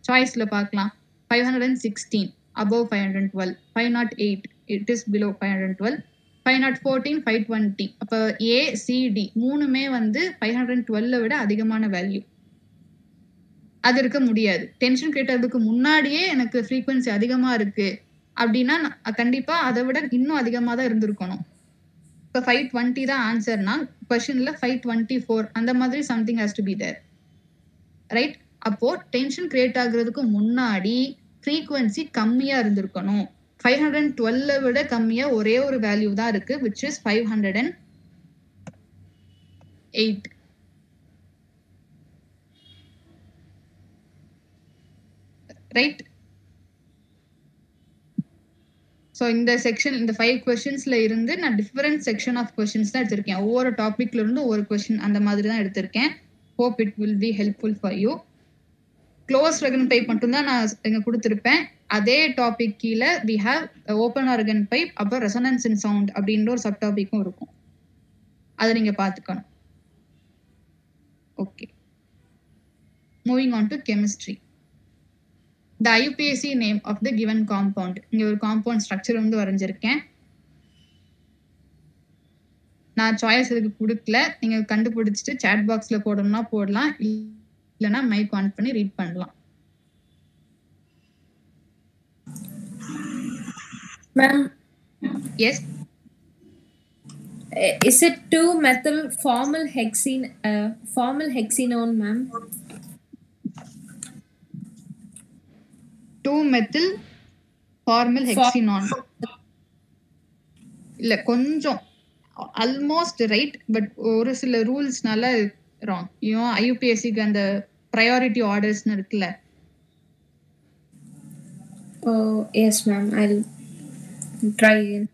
சாய்ஸ்ல பார்க்கலாம். 516 above 512, 508 it is below 512, 514, 520. அப்ப A, C, D மூணுமே வந்து 512 விட அதிகமான வேல்யூ. அது இருக்க முடியாது. டென்ஷன் கேட்டதுக்கு முன்னாடியே எனக்கு ஃப்ரீக்வன்சி அதிகமா இருக்கு அப்படின்னா கண்டிப்பா அதை விட இன்னும் அதிகமா தான் இருந்திருக்கணும். இப்போ 520 தான் ஆன்சர்னா கொஸ்டின்ல 524 அந்த மாதிரி something has to be there, right? அப்போ டென்ஷன் கிரியேட் ஆகுறதுக்கு முன்னாடி ஃப்ரீக்வன்சி கம்மியா இருந்திருக்கணும். 512 விட கம்மியா ஒரே ஒரு வேல்யூ தான் இருக்கு, which is 508. ரைட்? ஸோ இந்த செக்ஷன், இந்த 5 கொஸ்டின்ஸ்ல இருந்து நான் டிஃபரெண்ட் செக்ஷன் ஆஃப் கொஸ்டின்ஸ் தான் எடுத்திருக்கேன். ஒவ்வொரு டாபிக்ல இருந்து ஒவ்வொரு கொஸ்டின் அந்த மாதிரி தான் எடுத்திருக்கேன். Hope it will be helpful for you. Close organ pipe மட்டும்தான் நான் இங்க கொடுத்துருப்பேன். அதே டாபிக் கீழே we have open organ pipe, அப்புறம் ரெசனன்ஸ் இன் சவுண்ட் அப்படின்ற ஒரு சப் டாபிக்கும் இருக்கும். அதை நீங்க பார்த்துக்கணும். Okay, moving on to chemistry. The IUPAC name of the given compound. இங்க ஒரு காம்பவுண்ட் ஸ்ட்ரக்சர் வந்து வரைஞ்சிருக்கேன். நான் சாய்ஸ் இதுக்கு கொடுக்கல, நீங்க கண்டுபிடிச்சிட்டு சாட் பாக்ஸ்ல போடணும்னா போடலாம். இல்லைன்னா மைக் ஆன் பண்ணி ரீட் பண்ணலாம். Ma'am, yes, is it 2-methyl formyl hexenone, ma'am? 2-methyl formyl hexenone. இல்ல கொஞ்சம் ஆல்மோஸ்ட் ரைட், பட் ஒரு சில ரூல்ஸ்னால ராங். ஐயூபிஎஸ்சிக்கு அந்த ப்ரையாரிட்டி ஆர்டர்ஸ்னு இருக்குல்ல. Oh, yes, ma'am. I'll try again.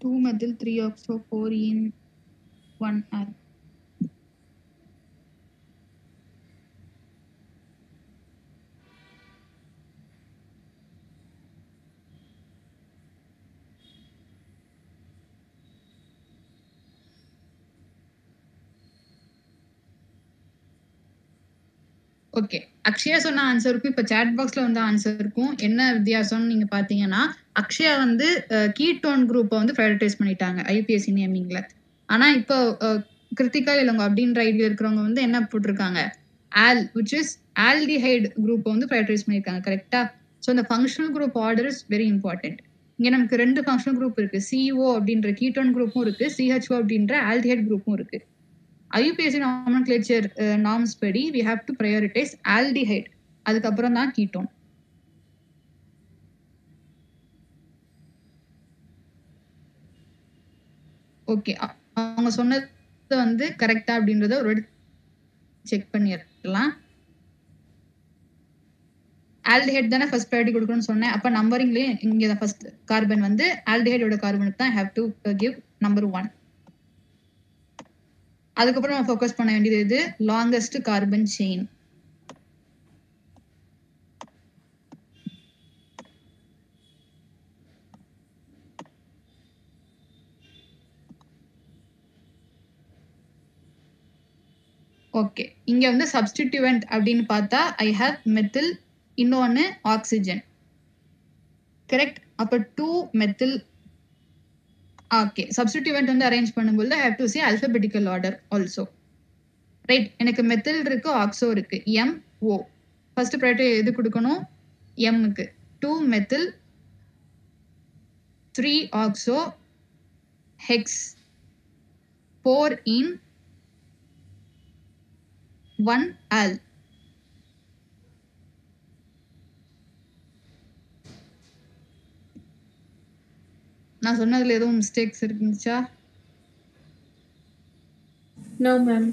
Two methyl 3-oxo 4-ene 1-al. Okay, Akshaya சொன்ன ஆன்சருக்கும் இப்ப சாட் பாக்ஸ்ல வந்த ஆன்சருக்கும் என்ன வித்தியாசம்னு நீங்க பாத்தீங்கன்னா, அக்ஷயா வந்து கீட்டோன் குரூப்பை வந்து ப்ரையாரிட்டைஸ் பண்ணிட்டாங்க ஐபிஎஸ்சி நேமிங்ல. ஆனா இப்போ கிருத்திகா இளங்கோ அப்படின்ற ஐடியா இருக்கிறவங்க வந்து என்ன போட்டிருக்காங்க, ஆல் விச் இஸ் ஆல்டிஹைட் குரூப்பை வந்து ப்ரையாரிட்டைஸ் பண்ணியிருக்காங்க. கரெக்டா? ஸோ இந்த functional group order is very important. இங்க நமக்கு 2 ஃபங்க்ஷனல் குரூப் இருக்கு. CO அப்படின்ற கீட்டோன் குரூப்பும் இருக்கு, CHO அப்படின்ற ஆல்டிஹைட் குரூப்பும் இருக்கு. IUPAC nomenclature norms படி we have to prioritize aldehyde, அதுக்கப்புறம் தான் ketone. ஓகே, அவங்க சொன்னது வந்து கரெக்டா அப்படின்றத ஒரு செக் பண்ணிடலாம். ஆல்டிஹைட் தானே ஃபர்ஸ்ட் ப்ரையாரிட்டி கொடுக்கணும்னு சொன்னேன். அப்ப நம்பரிங்லயே இங்க தான் ஃபர்ஸ்ட் கார்பன் வந்து ஆல்டிஹைடோட கார்பனுக்கு தான் have to give number 1. அதுக்கப்புறம் நம்ம ஃபோக்கஸ் பண்ண வேண்டியது இது லாங்கஸ்ட் கார்பன் செயின். ஓகே, இங்க வந்து சப்ஸ்டிடியூவன்ட் அப்படின்னு பார்த்தா ஐ ஹேவ் மெத்தில், இன்னொன்னு ஆக்சிஜன். கரெக்ட்? அப்ப 2-methyl. ஓகே, சப்ஸ்டிடியூவன்ட் வந்து அரேஞ்ச் பண்ணும்போது I have to say alphabetical order also. Right, எனக்கு மெத்தில் இருக்கு, ஆக்சோ இருக்கு, MO. ஃபர்ஸ்ட் ப்ரையாரிட்டி எது கொடுக்கணும்? எம்க்கு. 2-methyl 3-oxo hex 4-ene 1-al. நான் சொன்னதுல எதுவும் மிஸ்டேக்ஸ் இருந்துச்சா? No, ma'am.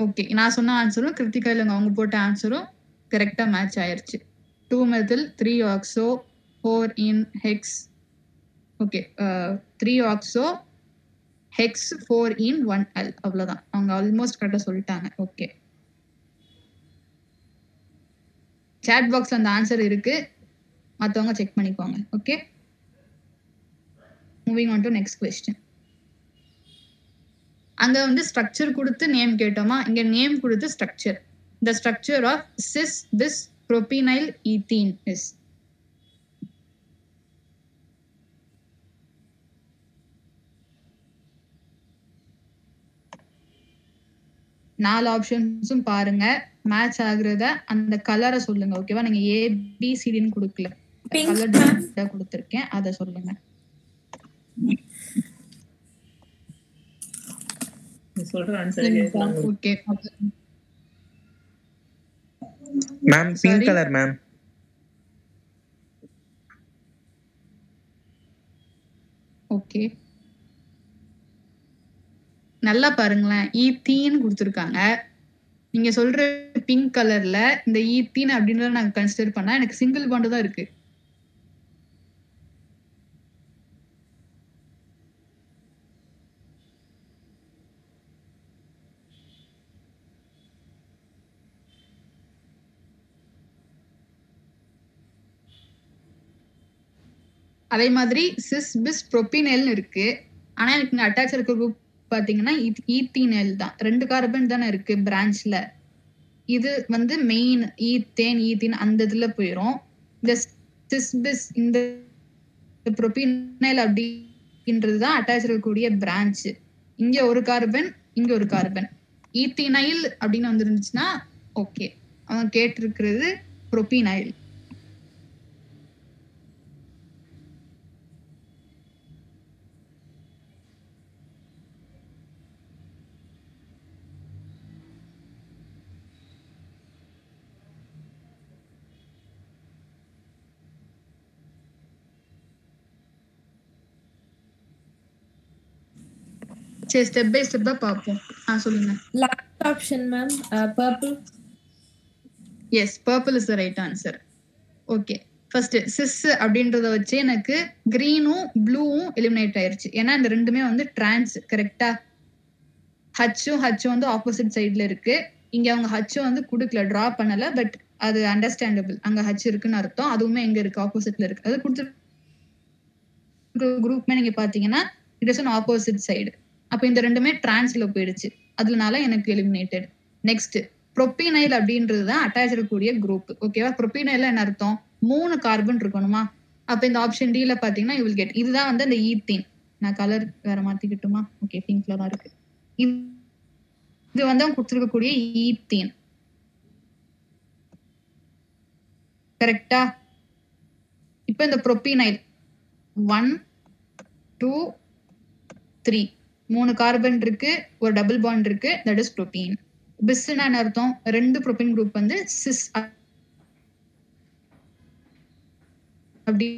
ஓகே. நான் சொன்ன ஆன்சரும் கிருத்திகா இல்லங்க அவங்க போட்ட ஆன்சரும் கரெக்ட்டா மேட்ச் ஆயிருச்சு. 2 மெத்தில் 3 ஆக்ஸோ 4 இன் ஹெக்ஸ். ஓகே. 3 ஆக்ஸோ ஹெக்ஸ் 4 இன் 1L அவ்வளவுதான். அவங்க ஆல்மோஸ்ட் கரெக்ட்டா சொல்லிட்டாங்க. ஓகே. சாட் பாக்ஸ்ல அந்த ஆன்சர் இருக்கு. மத்தவங்க செக் பண்ணிக்கோங்க. Okay. Moving on to next question. அங்க வந்து ஸ்ட்ரக்சர் கொடுத்து நேம் கேட்டோமா, இங்க நேம் கொடுத்து structure. The structure of cis bis propynyl ethene is. நாலு ஆப்ஷன்ஸும் பாருங்க. மேட்ச் ஆகுறத அந்த கலரை சொல்லுங்க. ஓகேவா? நீங்க ஏ பி சிடின்னு கொடுக்கல, கலர் கொடுத்துருக்கேன், அதை சொல்லுங்க. சொல்ற answer okay. Ma'am pink colour ma'am. Okay. நல்லா பாருங்களேன். ஈத்தீன் கொடுத்துருக்காங்க. நீங்க சொல்ற பிங்க் கலர்ல இந்த ஈத்தீன் அப்படின்றத நாங்க கன்சிடர் பண்ணா எனக்கு சிங்கிள் பாண்ட் தான் இருக்கு. அதே மாதிரி சிஸ் பிஸ் ப்ரோபினைல்னு இருக்கு. ஆனா எனக்கு இங்க அட்டாச் இருக்க குரூப் பாத்தீங்கன்னா ஈத்தீனைல் தான். 2 கார்பன் தானே இருக்கு பிரான்ச்ல. இது வந்து மெயின் ஈத்தேன் ஈத்தீன் அந்த இதுல போயிடும். இந்த சிஸ் பிஸ் இந்த ப்ரோபினைல் அப்படின்றது தான் அட்டாச் இருக்கக்கூடிய பிரான்ச். இங்க ஒரு கார்பன், இங்க ஒரு கார்பன். ஈத்தீனைல் அப்படின்னு வந்துருந்துச்சுன்னா ஓகே. அவன் கேட்டிருக்கிறது ப்ரோபினைல். சரி, ஸ்டெப் பை ஸ்டெப்பா பார்ப்போம். சொல்லுங்க. Last option ma'am, purple. Yes, purple is the right answer. Okay. First sis அப்படின்றத வச்சு எனக்கு கிரீனும் ப்ளூவும் எலிமினேட் ஆயிருச்சு. ஏன்னா இந்த ரெண்டுமே வந்து டிரான்ஸ். கரெக்டா? ஹச்சும் வந்து ஆப்போசிட் சைட்ல இருக்கு. இங்க அவங்க ஹச்சும் வந்து குடுக்கல, டிரா பண்ணல. பட் அது அண்டர்ஸ்டாண்டபிள். அங்க ஹச் இருக்குன்னு அர்த்தம். அதுவுமே எங்க இருக்கு? ஆப்போசிட்ல இருக்கு. அது கொடுத்து குரூப்மே நீங்க பாத்தீங்கன்னா it is an opposite side. அப்ப இந்த ரெண்டுமே டிரான்ஸ்ல போயிடுச்சு. அதனால எனக்கு எலிமினேட்டட். நெக்ஸ்ட் ப்ரோபினைல் அப்படின்றது தான் அட்டாச் இருக்கக்கூடிய குரூப். ஓகேவா? ப்ரோபினைல் என்ன அர்த்தம்? 3 கார்பன் இருக்கணுமா? அப்ப இந்த ஆப்ஷன் டில பாத்தீங்கன்னா யூ வில் கெட். இதுதான் வந்து அந்த ஈத்தீன். நான் கலர் வேற மாத்திக்கிட்டுமா? ஓகே, பிங்க்ல தான் இருக்கு. இது வந்து அவங்க கொடுத்துருக்கக்கூடிய ஈத்தீன். கரெக்டா? இப்ப இந்த ப்ரோபினைல் 1 2 3 3 கார்பன் இருக்கு, ஒரு டபுள் பாண்ட் இருக்கு. That is propene. பிஸ்னா என்ன அர்த்தம்? 2 ப்ரோபீன் குரூப் வந்து சிஸ் அப்படி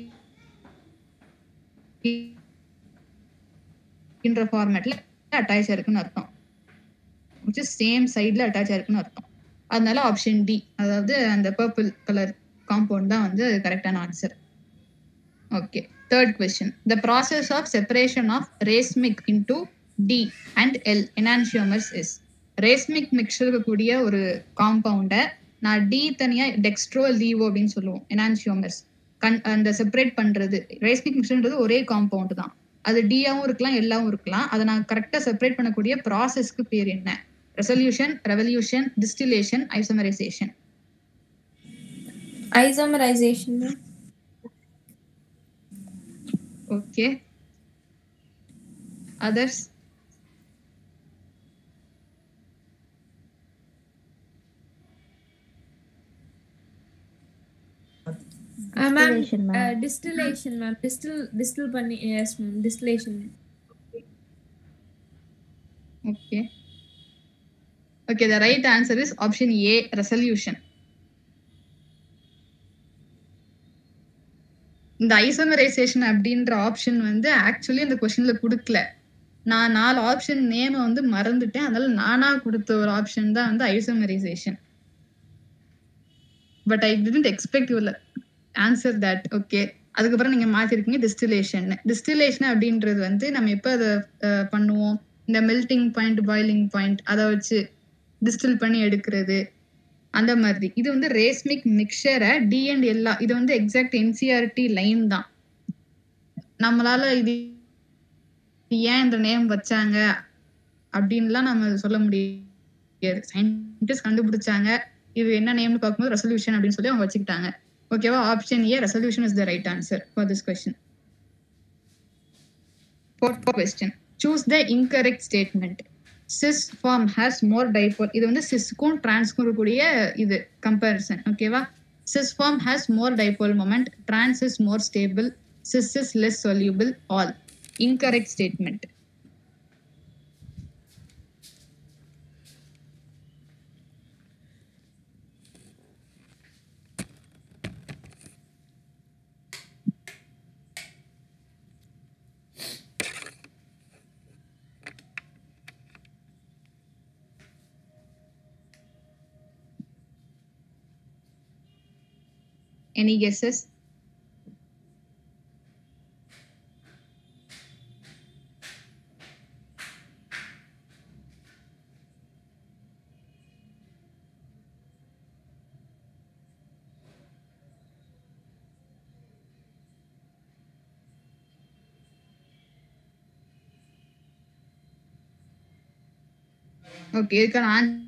இந்த ஃபார்மேட்ல அட்டாச் இருக்குன்னு அர்த்தம். which is சேம் சைடுல அட்டாச் இருக்குன்னு அர்த்தம். அதனால ஆப்ஷன் டி, அதாவது அந்த பர்பிள் கலர் காம்பவுண்ட் தான் வந்து கரெக்டான answer. Okay. Third question. The process of separation of racemic into D and L enantiomers is. racemic mixture இருக்கக்கூடிய ஒரு காம்பவுண்ட நான் டி தனியா டெக்ஸ்ட்ரோ லீவோ அப்படின்னு சொல்லுவோம். enantiomers அந்த செப்பரேட் பண்றது. racemic mixtureன்றது ஒரே காம்பவுண்ட் தான். அது டியாவும் இருக்கலாம், எல்லாவும் இருக்கலாம். அதை நான் கரெக்டா செப்பரேட் பண்ணக்கூடிய ப்ராசஸ்க்கு பேர் என்ன? Resolution, revolution, distillation, isomerisation. Isomerization ma'am. Okay. Others? Ma'am, distillation ma'am. Distill பண்ணி, yes ma'am, distillation. Okay. Okay, the right answer is option A, resolution. இந்த ஐசோமரைசேஷன் அப்படின்ற ஆப்ஷன் வந்து ஆக்சுவலி இந்த क्वेश्चनல கொடுக்கல. நான் 4 ஆப்ஷன் நேம வந்து மறந்துட்டேன். அதனால நானா கொடுத்த ஒரு ஆப்ஷன் தான் வந்து isomerisation. But I didn't expect you will answer that. Okay. அதுக்கப்புறம் நீங்க மாத்திருக்கீங்க டிஸ்டிலேஷன். டிஸ்டிலேஷன் அப்படின்றது வந்து நம்ம எப்போ அதை பண்ணுவோம், இந்த மெல்டிங் பாயிண்ட் பாயிலிங் பாயிண்ட் அதை வச்சு டிஸ்டில் பண்ணி எடுக்கிறது அந்த மாதிரி. இது வந்து ரேஸ்மிக் மிக்சரை டிஎன்ட் எல்லா இது வந்து எக்ஸாக்ட் என்சிஆர்டி லைன் தான். நம்மளால இது ஏன் இந்த நேம் வச்சாங்க அப்படின்லாம் நம்ம சொல்ல முடியாது. சயின்டிஸ்ட் கண்டுபிடிச்சாங்க, இது என்ன நேம்னு பார்க்கும்போது ரெசல்யூஷன் அப்படின்னு சொல்லி அவங்க வச்சுக்கிட்டாங்க. ஓகேவா? Option A resolution is the right answer for this question. Fourth question. Choose the incorrect statement. Cis form has more dipole. இது வந்து சிஸ்க்கும் டிரான்ஸ்க்கும் இருக்கக்கூடிய இது கம்பேரிசன். ஓகேவா? Cis form has more dipole moment. Trans is more stable. Cis is less soluble. All. Incorrect statement. Any guesses? Okay, இதுக்கான answer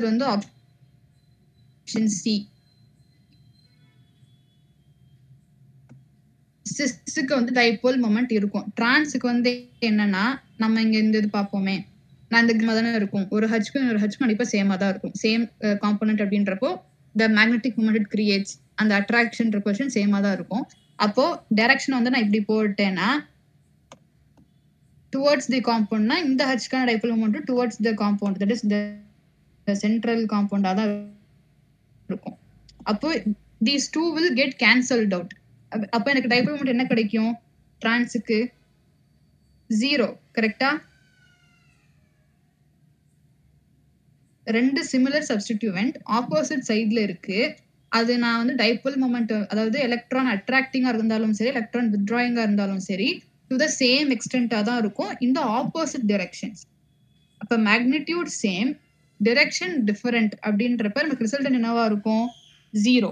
வந்து option C. சிஸ்க்கு வந்து dipole moment இருக்கும். டிரான்ஸுக்கு வந்து என்னன்னா, நம்ம இங்க இந்த இது பார்ப்போமே, நான் இந்த கிரமா தானே இருக்கும். ஒரு ஹச்க்கும் ஒரு ஹச்க்கும் கண்டிப்பா சேமா தான் இருக்கும். சேம் காம்போனன்ட் அப்படின்றப்போ the magnetic moment it creates, அந்த அட்ராக்ஷன் கொஷன் சேமா தான் இருக்கும். அப்போ டைரக்ஷன் வந்து நான் இப்படி போட்டேன்னா டுவர்ட்ஸ் தி காம்பவுண்ட்னா இந்த ஹச்க்கான dipole moment towards the compound, that is the central காம்பவுண்டா தான் இருக்கும். அப்போ these two will get cancelled out. அப்ப எனக்கு டைபோல் மொமெண்ட் என்ன கிடைக்கும்? டிரான்ஸுக்கு 0. கரெக்டா? ரெண்டு சிமிலர் சப்ஸ்டிடியூவன்ட் ஆப்போசிட் சைடுல இருக்கு. அது நான் வந்து டைபோல் மொமெண்ட், அதாவது எலக்ட்ரான் அட்ராக்டிங்கா இருந்தாலும் சரி, எலக்ட்ரான் வித்ட்ராயிங்கா இருந்தாலும் சரி, டு த சேம் எக்ஸ்டென்ட்டா தான் இருக்கும் இந்த ஆப்போசிட் டைரக்ஷன்ஸ். அப்ப மேக்னிடியூட் சேம், டைரக்ஷன் டிஃபரெண்ட் அப்படின்றப்ப நமக்கு ரிசல்ட் என்னவா இருக்கும்? 0.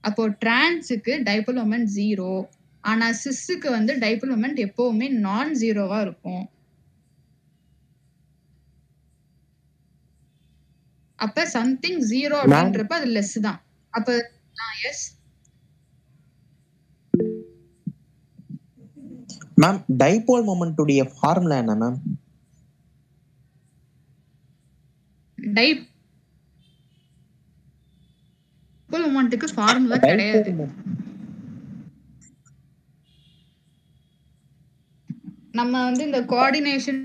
அப்போ டிரான்ஸுக்கு டைபோல் மொமெண்ட் 0, ஆனா சிஸ்ஸுக்கு வந்து டைபோல் மொமெண்ட் எப்பவுமே நான் ஜீரோவா இருக்கும். அப்ப சம்திங் 0 அப்படின்றப்ப அது லெஸ் தான். அப்ப எஸ் மேம், டைபோல் மொமெண்ட் உடைய ஃபார்முலா என்ன மேம்? டைபோல் மொமெண்ட்க்கு ஃபார்முலா கிடையாது. நம்ம வந்து இந்த கோஆர்டினேஷன்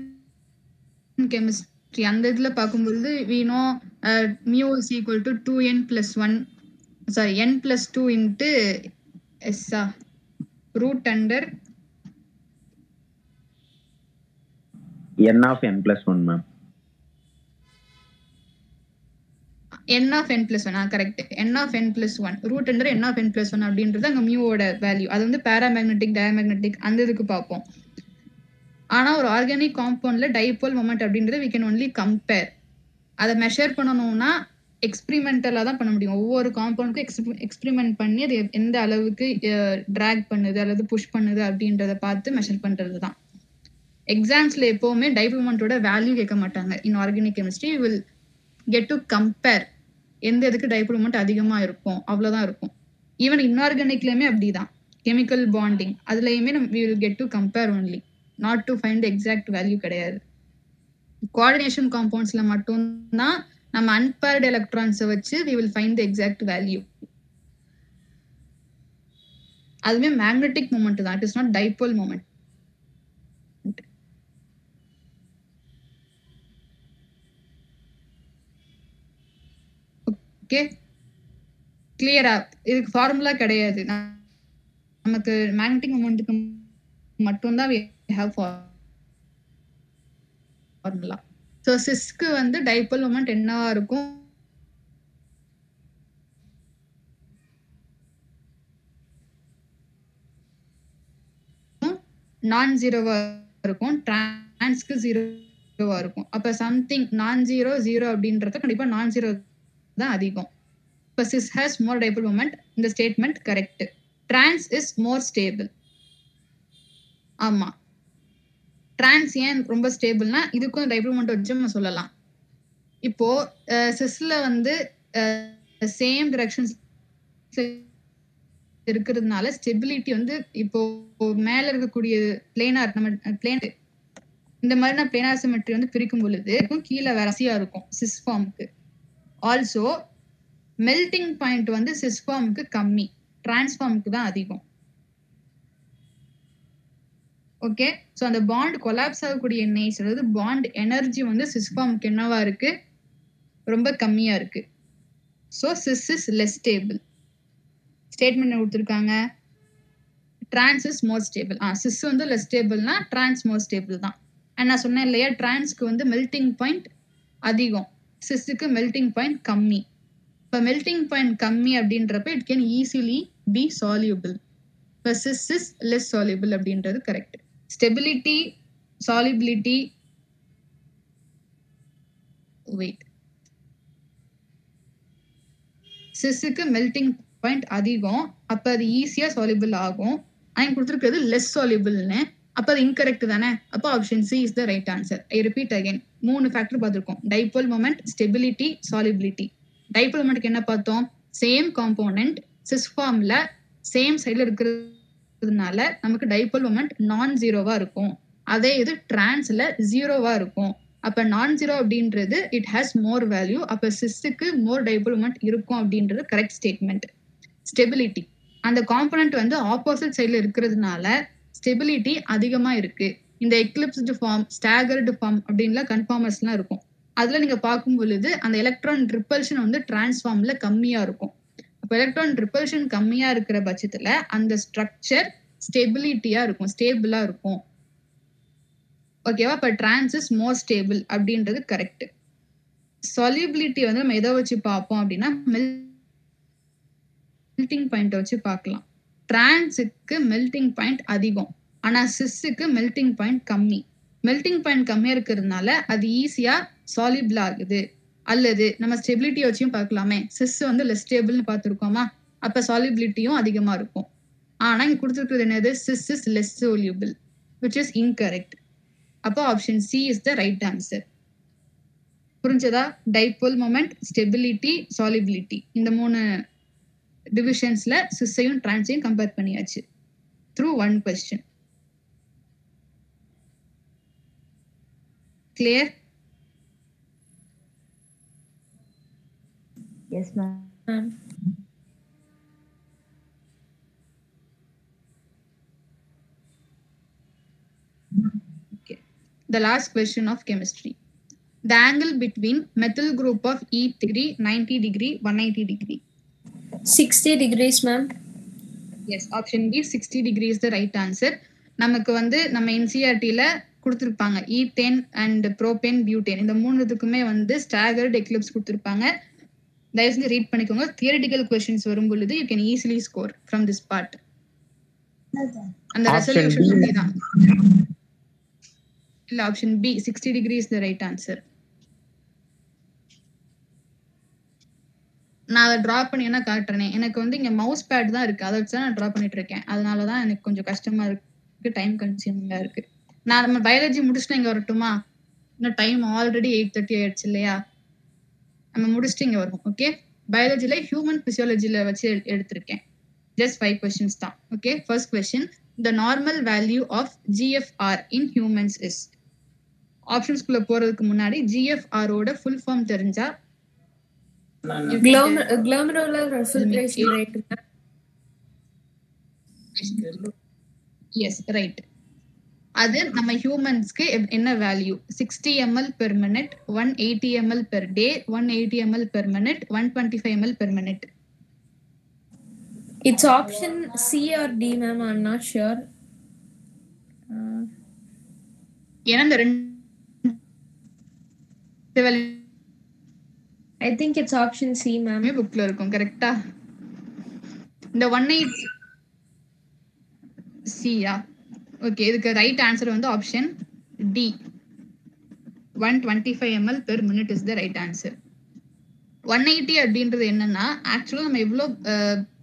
கெமிஸ்ட்ரி அந்த இதுல பார்க்கும்போது we know mu is equal to 2n plus 1 sorry n plus 2 into s root under n of n plus 1 ma'am. n of n plus 1 correct. n of n plus 1 root under n of n plus 1 அப்படின்றது அங்க மியூவோட value. அது வந்து பாராமேக்னெட்டிக் diamagnetic அந்த இதுக்கு பார்ப்போம். ஆனா ஒரு organic காம்பவுண்ட்ல dipole moment அப்படின்றது we can only compare. அதை மெஷர் பண்ணணும்னா எக்ஸ்பிரிமெண்டலா தான் பண்ண முடியும். ஒவ்வொரு காம்பவுண்டுக்கும் எக்ஸ்பிரிமெண்ட் பண்ணி அது எந்த அளவுக்கு டிராக் பண்ணுது அல்லது புஷ் பண்ணுது அப்படின்றத பார்த்து மெஷர் பண்றது தான். எக்ஸாம்ஸ்ல எப்பவுமே டைபோல் மொமெண்டோட வேல்யூ கேட்க மாட்டாங்க. இன் organic chemistry you will get to compare எந்த இதுக்கு டைபோல் மொமெண்ட் அதிகமா இருக்கும் அவ்வளவுதான் இருக்கும். ஈவன் இன்ஆர்கானிக்லயுமே அப்படிதான். கெமிக்கல் பாண்டிங் அதுலயுமே நம்ம we will get to compare only, not to find the exact value கிடையாது. கோஆர்டினேஷன் காம்பவுண்ட்ஸ்ல மட்டும்தான் நம்ம அன்பேர்டு எலக்ட்ரான்ஸை வச்சு we will find the exact value. அதுவே மேக்னெட்டிக் மொமெண்ட் தான், it is not dipole moment. Okay, கிளியரா? இதுக்கு ஃபார்முலா கிடையாது. நமக்கு மேக்னெட்டிக் மொமெண்ட்டுக்கு மட்டும்தான் we have formula. ஸோ சிஸ்க்கு வந்து டைபோல் மொமெண்ட் என்னவா இருக்கும்? நான் ஜீரோவா இருக்கும், டிரான்ஸ்க்கு ஜீரோவா இருக்கும். அப்ப சம்திங் நான் ஜீரோ ஜீரோ அப்படின்றது கண்டிப்பா நான் ஜீரோ தான் அதிகம். இப்ப cis has more dipole moment. இந்த statement correct. trans is more stable. ஆமா, trans ஏன் ரொம்ப ஸ்டேபிள்னா இதுக்கும் டைபோல் மொமெண்ட் வச்சு நம்ம சொல்லலாம். இப்போ சிஸ்ல வந்து சேம் டிரெக்ஷன்ஸ் இருக்கிறதுனால ஸ்டெபிலிட்டி வந்து இப்போ மேல இருக்கக்கூடிய பிளேனார் நம்ம பிளேன் இந்த மாதிரி பிளேனார் சிமெட்ரி வந்து பிரிக்கும் பொழுது கீழே வரசியா இருக்கும் சிஸ் ஃபார்முக்கு. ஆல்சோ மெல்டிங் பாயிண்ட் வந்து சிஸ் ஃபார்முக்கு கம்மி, டிரான்ஸ்ஃபார்முக்கு தான் அதிகம். ஓகே, ஸோ அந்த பாண்ட் கொலாப்ஸ் ஆகக்கூடிய நேச்சர் அதாவது பாண்ட் எனர்ஜி வந்து சிஸ் ஃபார்முக்கு என்னவா இருக்கு? ரொம்ப கம்மியா இருக்கு. So sis is less stable. Statement கொடுத்துருக்காங்க trans is more stable. cis வந்து less stable-னா trans more stable தான். நான் சொன்னேன் இல்லையா, transக்கு வந்து melting point அதிகம், cisக்கு melting point கம்மி. இப்போ melting point கம்மி அப்படின்றப்ப it can easily be soluble. இப்போ cis is less soluble அப்படின்றது correct. stability, solubility, wait, cisக்கு melting point அதிகம், அப்ப அது ஈஸியா சால்யூபிள் ஆகும். அங்க கொடுத்துருக்கிறது லெஸ் சால்யூபிள்னு, அப்ப அது இன்கரெக்ட் தானே. அப்போ option C is the right answer. I repeat again, 3 factor பார்த்துருக்கோம். Dipole moment, stability, solubility. Dipole மொமெண்ட்க்கு என்ன பார்த்தோம்? சேம் காம்போனன்ட் சிஸ் ஃபார்ம்ல சேம் சைடுல இருக்கிறதுனால நமக்கு டைபோல் மொமெண்ட் நான் ஜீரோவா இருக்கும். அதே இது டிரான்ஸ்ல ஜீரோவா இருக்கும். அப்ப நான் ஜீரோ அப்படின்றது இட் ஹாஸ் மோர் வேல்யூ, அப்ப சிஸ்க்கு மோர் டைபோல் மொமெண்ட் இருக்கும் அப்படின்றது கரெக்ட் ஸ்டேட்மெண்ட். ஸ்டெபிலிட்டி, அந்த காம்போனன்ட் வந்து ஆப்போசிட் சைட்ல இருக்கிறதுனால ஸ்டெபிலிட்டி அதிகமா இருக்கு. இந்த எக்லிப்ஸ்டு ஃபார்ம், ஸ்டாகர்டு ஃபார்ம் அப்படின்லாம் கன்ஃபார்மர்ஸ்லாம் இருக்கும். அதுல நீங்க பார்க்கும் பொழுது அந்த எலக்ட்ரான் ரிப்பல்ஷன் வந்து டிரான்ஸ்ஃபார்ம்ல கம்மியா இருக்கும். அப்ப எலக்ட்ரான் ரிப்பல்ஷன் கம்மியா இருக்கிற பட்சத்துல அந்த ஸ்ட்ரக்சர் ஸ்டெபிலிட்டியா இருக்கும், ஸ்டேபிளா இருக்கும். ஓகேவா? இப்ப trans is more stable அப்படின்றது கரெக்ட். solubility வந்து நம்ம எதை வச்சு பார்ப்போம் அப்படின்னா மெல்டிங் பாயிண்ட் வச்சு பார்க்கலாம். டிரான்ஸுக்கு மெல்டிங் பாயிண்ட் அதிகம், ஆனா சிஸ்ஸுக்கு மெல்டிங் பாயிண்ட் கம்மி. மெல்டிங் பாயிண்ட் கம்மியா இருக்கிறதுனால அது ஈஸியா சாலிபிள் ஆகுது. அல்லது நம்ம ஸ்டெபிலிட்டி வச்சும் பார்க்கலாமே, சிஸ் வந்து லெஸ் ஸ்டேபிள்னு பார்த்துருக்கோமா, அப்ப சாலிபிலிட்டியும் அதிகமா இருக்கும். ஆனா இங்க கொடுத்துருக்கிறது என்னது? Sis is less soluble, which is incorrect. அப்போ option C is the right answer. புரிஞ்சதா? டைபோல் மொமெண்ட், ஸ்டெபிலிட்டி, சாலிபிலிட்டி, இந்த 3 டிவிஷன்ஸ்ல சிஸ்ஸையும் டிரான்ஸையும் கம்பேர் பண்ணியாச்சு through 1 question. Clear? Yes ma'am. The last question of chemistry. The angle between methyl group of E3 90 degree 180 degree. 60 degrees, ma'am. Yes, option B 60 degree is the right answer. நமக்கு வந்து நம்ம NCERT-ல கொடுத்திருப்பாங்க ethane and propane butane இந்த 3த்துக்குமே வந்து staggered Eclipse கொடுத்திருப்பாங்க. தயவு செஞ்சு read பண்ணிக்கோங்க. தியரிட்டிக்கல் क्वेश्चंस வரும் பொழுது you can easily score from this part. அந்த ரெசல்யூஷன் அப்படிதான். இல்ல, option B 60 degree is the right answer. நான் அதை டிரா பண்ணி என்ன காட்டுறேன். எனக்கு வந்து இங்க மவுஸ் பேட் தான் இருக்கு, அதை வச்சு தான் நான் டிரா பண்ணிட்டு இருக்கேன். அதனாலதான் எனக்கு கொஞ்சம் கஷ்டமா இருக்கு, டைம் கன்சியூமிங்கா இருக்கு. நான் நம்ம பயாலஜி முடிச்சுட்டு இங்க வரட்டுமா? இன்னும் டைம் ஆல்ரெடி 8:30 ஆயிடுச்சு இல்லையா? நம்ம முடிச்சுட்டு இங்க வரும். ஓகே, பயாலஜில ஹியூமன் பிசியாலஜில வச்சு எடுத்திருக்கேன். ஜஸ்ட் 5 questions தான். Okay, first question, the normal value of GFR in humans is. ஆப்ஷன்ஸ்குள்ள போறதுக்கு முன்னாடி GFR ஓட ஃபுல் ஃபார்ம் தெரிஞ்சா glomerular filtration rate. yes, right. அது நம்ம ஹியூமன்ஸ்க்கு என்ன value? 60 ml per minute, 180 ml per day, 180 ml per minute, 125 ml per minute. It's option C or D, ma'am. I'm not sure. ஏன்னா இந்த ரெண்டு I think it's option C, ma'am. புக்ல இருக்கும் கரெக்டா? இந்த 180 சியா? ஓகே, இதுக்கு ரைட் ஆன்சர் வந்து option D. 125 ml per minute is the right answer. 180 அப்படின்றது என்னன்னா, ஆக்சுவலா நம்ம எவ்வளோ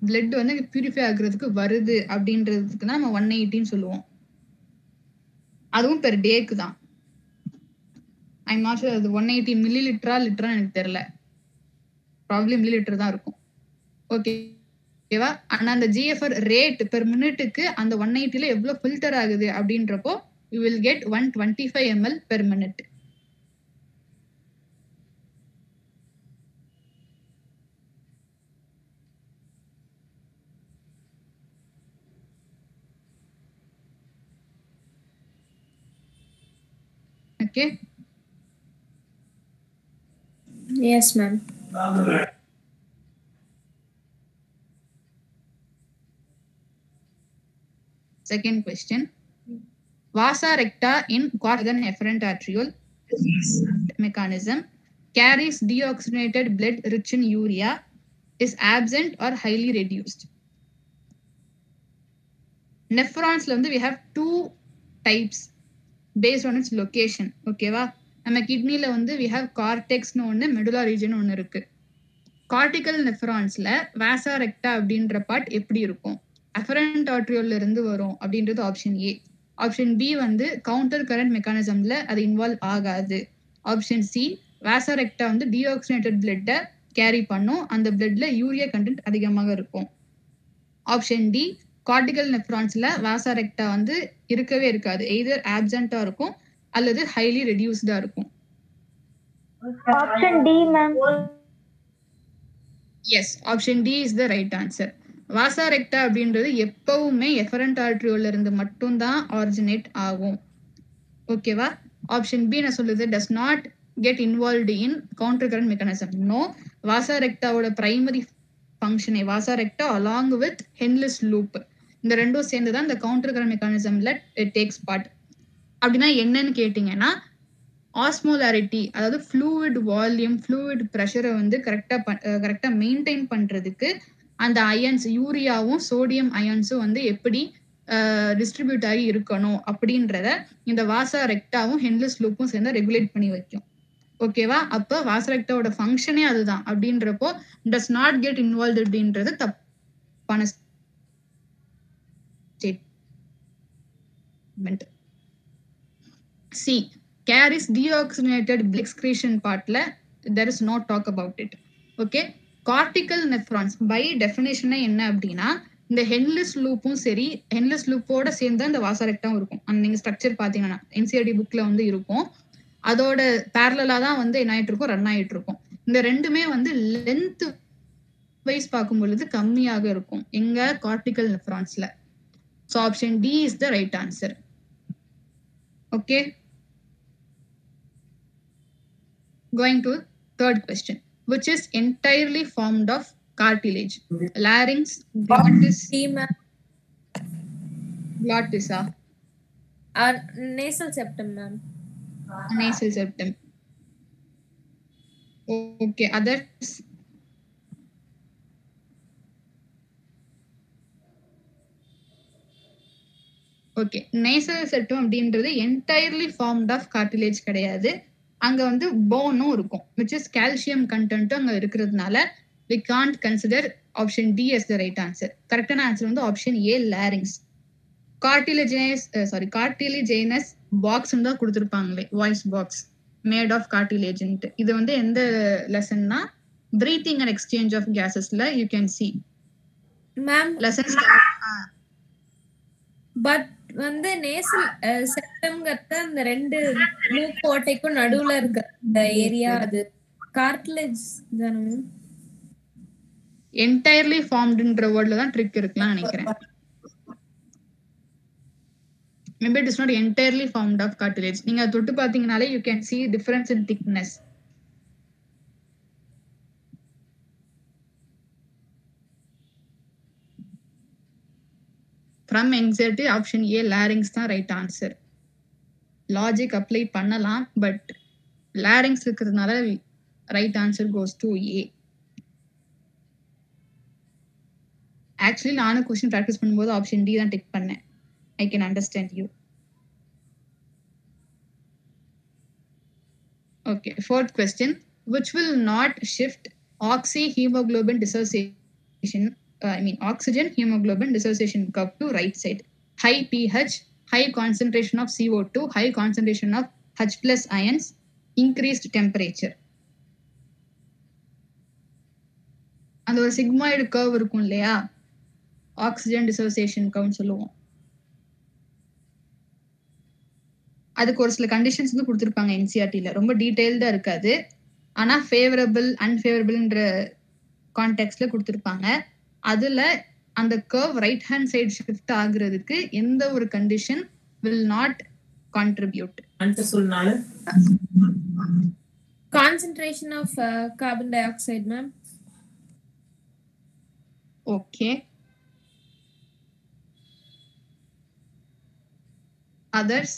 பிளட் வந்து பியூரிஃபை ஆகுறதுக்கு வருது அப்படின்றதுக்கு தான் நம்ம 180ன்னு சொல்லுவோம். அதுவும் பெர் டேக்கு தான். ஐம் நாட் ஷூர் அது 180 மில்லி லிட்டரா எனக்கு தெரியல. ப்ராப்ளி மில்லி லிட்டர் தான் இருக்கும். ஓகேவா? ஆனா அந்த ஜிஎஃப்ஆர் ரேட் பெர் மினிட்டுக்கு அந்த 180ல எவ்வளவு ஃபில்டர் ஆகுது அப்படின்றப்போ you will get 125 ml per minute. Okay. Yes, ma'am. Second question. Vasa recta in quadrant efferent arteriole mechanism carries deoxygenated blood rich in urea, is absent or highly reduced. Nephrons we have two types based on its location. ஓகேவா? நம்ம கிட்னில we have cortex னு ஒன்னு, medulla region ஒன்னு இருக்கு. cortical nephronsல vasa recta அப்படின்ற part எப்படி இருக்கும்? afferent arteriole இருந்து வரும் அப்படின்றது option A. Option B counter current மெக்கானிசம்ல அது இன்வால்வ் ஆகாது. Option C vasa recta deoxygenated பிளட்டை கேரி பண்ணும், அந்த பிளட்ல யூரியா கண்டென்ட் அதிகமாக இருக்கும். ஆப்ஷன் டி கார்டிகல் நெஃப்ரான்ஸ்ல வாசா ரெக்டா இருக்கவே இருக்காது, எய்தர் ஆப்சென்ட்டா இருக்கும் அல்லது ஹைலி ரெடியூஸ்டா இருக்கும். Option D ma'am. Yes, option D is the right answer. Vasa recta அப்படின்றது எப்பவுமே எஃபரண்ட் ஆர்டரியோல இருந்து மட்டும்தான் ஆரிஜினேட் ஆகும். ஓகேவா? ஆப்ஷன் பி நான் சொல்லுது does not get involved in counter current mechanism. No, vasa ரெக்டாவோட பிரைமரி ஃபங்க்ஷனே vasa recta along with Henle's loop, இந்த ரெண்டும் சேர்ந்து தான் இந்த கவுண்டர் கரண்ட் மெக்கானிசம்ல டேக்ஸ் பார்ட். அப்படின்னா என்னன்னு கேட்டீங்கன்னா, ஆஸ்மோலாரிட்டி, அதாவது ஃப்ளூயிட் வால்யூம், ஃப்ளூயிட் ப்ரெஷரை கரெக்டா மெயின்டைன் பண்றதுக்கு அந்த அயன்ஸ் யூரியாவும் சோடியம் அயன்ஸும் எப்படி டிஸ்ட்ரிபியூட் ஆகி இருக்கணும் அப்படின்றத இந்த வாசா ரெக்டாவும் ஹென்லெஸ் லூப்பும் சேர்ந்து ரெகுலேட் பண்ணி வைக்கும். ஓகேவா? அப்ப வாசா ரெக்டாவோட ஃபங்க்ஷனே அதுதான். அப்படின்றப்போ டஸ் நாட் கெட் இன்வால்வ் அப்படின்றது தப்பான statement. C carries deoxygenated blood excretion partல there is no talk about it. Okay, cortical nephrons by definition என்ன அப்படின்னா, இந்த ஹென்லெஸ் லூப்பும் சரி, ஹென்லெஸ் லூப்போட சேர்ந்து இந்த வாசா ரெக்டாவும் இருக்கும். நீங்க ஸ்ட்ரக்சர் பாத்தீங்கன்னா என்சிஆர்டி புக்ல இருக்கும். அதோட பேரலா தான் என்ன ஆயிட்டு இருக்கும், ரன் ஆயிட்டு இருக்கும். இந்த ரெண்டுமே லென்த் வைஸ் பார்க்கும் பொழுது கம்மியாக இருக்கும் எங்க cortical நெஃப்ரான்ஸ்ல. So option D is the right answer. Okay. Going to third question, which is entirely formed of cartilage. Larynx, glottis. Glottis, nasal septum, ma'am. Nasal septum. Okay, others. Okay, nasal septum அப்படின்றது entirely formed of cartilage கிடையாது. அங்க போனும் இருக்கும், which is calcium content அங்க இருக்கிறதுனால we can't consider option D as the right answer. கரெக்டான answer option A, larynx. cartilaginous box தான் கொடுத்திருப்பாங்களே, voice box made of cartilage. இது எந்த லெசன்னா breathing and exchange of gasesல you can see ma'am lessons. But nasal செப்டம்ங்கறது அந்த ரெண்டு மூக்கு ஓட்டைக்கும் நடுவுல இருக்க இந்த ஏரியா, அது கார்டிலேஜ் தானே? என்டையர்லி ஃபார்ம்டுன்ற வேர்ட்ல தான் ட்ரிக் இருக்குன்னு நினைக்கிறேன். Maybe it is not entirely formed of cartilage. நீங்க தொட்டு பாத்தீங்கனாலே you can see difference in thickness. From நம்ம என்சிஆர்டி ஆப்ஷன் ஏ லாரிங்ஸ் தான் ரைட் ஆன்சர். லாஜிக் அப்ளை பண்ணலாம், பட் லாரிங்ஸ் இருக்கிறதுனால right answer goes to A. Actually நானும் question practice பண்ணும்போது option D தான் tick பண்ணேன். I can understand you. Okay, fourth question. Which will not shift oxyhemoglobin dissociation, oxygen hemoglobin dissociation curve to right side? High pH, high concentration of CO2, high concentration of H plus ions, increased temperature. அந்த ஒரு sigmoid curve இருக்கும் இல்லையா, oxygen dissociation கர்வ்னு சொல்லுவோம். அதுக்கு ஒரு சில conditions வந்து கொடுத்துருப்பாங்க என்சிஆர்டில. ரொம்ப டீடைல்டா இருக்காது, ஆனா ஃபேவரபிள் அன்ஃபேவரபிள்ன்ற கான்டெக்ட்ல கொடுத்துருப்பாங்க. அதுல அந்த curve right hand side shift ஆகுறதுக்கு எந்த ஒரு condition will not contribute? Answer சொன்னால concentration of carbon dioxide, ma'am. Okay. Others?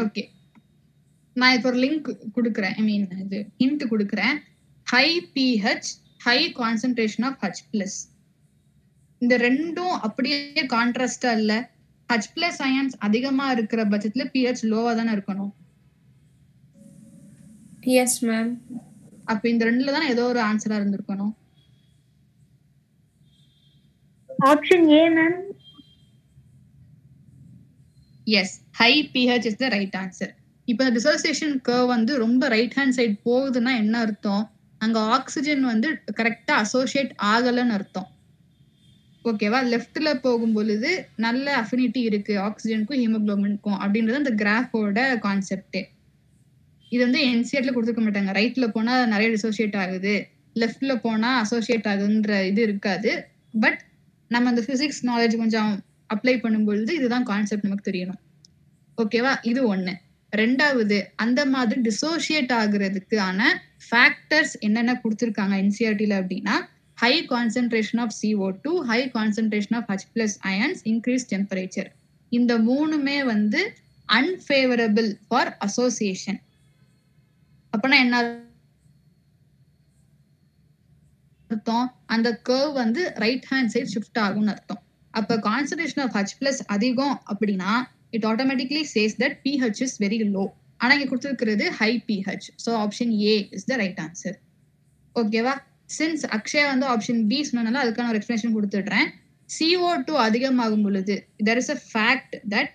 Okay, நான் இப்போ ஒரு லிங்க் கொடுக்குறேன், இது ஹிண்ட் கொடுக்குறேன். High pH, high concentration of H plus. இந்த ரெண்டும் அப்படியே கான்ட்ராஸ்டா இல்ல. H பிளஸ் அயான்ஸ் அதிகமா இருக்கிற பட்சத்துல பிஹெச் லோவா தானே இருக்கணும். Yes, ma'am. அப்ப இந்த ரெண்டுல தான் ஏதோ ஒரு ஆன்சரா இருந்திருக்கணும். Option A ma'am. Yes, high pH is the right answer. இப்போ இந்த டிசோசியேஷன் கர்வ் வந்து ரொம்ப ரைட் ஹேண்ட் சைடு போகுதுன்னா என்ன அர்த்தம்? அங்க ஆக்சிஜன் வந்து கரெக்டா அசோசியேட் ஆகலன்னு அர்த்தம். ஓகேவா? லெஃப்ட்ல போகும் பொழுது நல்ல அஃபினிட்டி இருக்கு ஆக்சிஜனுக்கும் ஹீமோகுளோபினுக்கும் அப்படின்றது அந்த கிராஃபோட கான்செப்டே. இது வந்து என்சிஆர்ல கொடுத்துருக்க மாட்டாங்க. ரைட்ல போனா நிறைய டிசோசியேட் ஆகுது, லெஃப்ட்ல போனா அசோசியேட் ஆகுதுன்ற இது இருக்காது. பட் நம்ம அந்த பிசிக்ஸ் நாலேஜ் கொஞ்சம் அப்ளை பண்ணும்பொழுது இதுதான் கான்செப்ட் நமக்கு தெரியணும். ஓகேவா? இது ஒண்ணு. ரெண்டாவது, அந்த மாதிரி டிசோசியேட் ஆகுறதுக்கான ஃபேக்டர்ஸ் என்னென்ன கொடுத்துருக்காங்க என்சிஆர்டில அப்படின்னா, high concentration of CO2, high concentration of H plus ions, increase temperature. இந்த மூணுமே வந்து அன்ஃபேவரபிள் ஃபார் அசோசியேஷன். அப்பனா என்ன அர்த்தம்? அந்த கர்வ் வந்து ரைட் ஹேண்ட் சைடு ஷிஃப்ட் ஆகும்னு அர்த்தம். அப்ப கான்சன்ட்ரேஷன் ஆஃப் H பிளஸ் அதிகம் அப்படின்னா it automatically says that pH is very low. ஆனா இங்க கொடுத்துருக்கிறது high pH. So option A is the right answer. ஓகேவா? சின்ஸ் அக்ஷயா வந்து ஆப்ஷன் பி சொன்னனால அதுக்கான ஒரு எக்ஸ்பிளனேஷன் கொடுத்துடுறேன். CO2 அதிகமாகும் பொழுது there is a fact that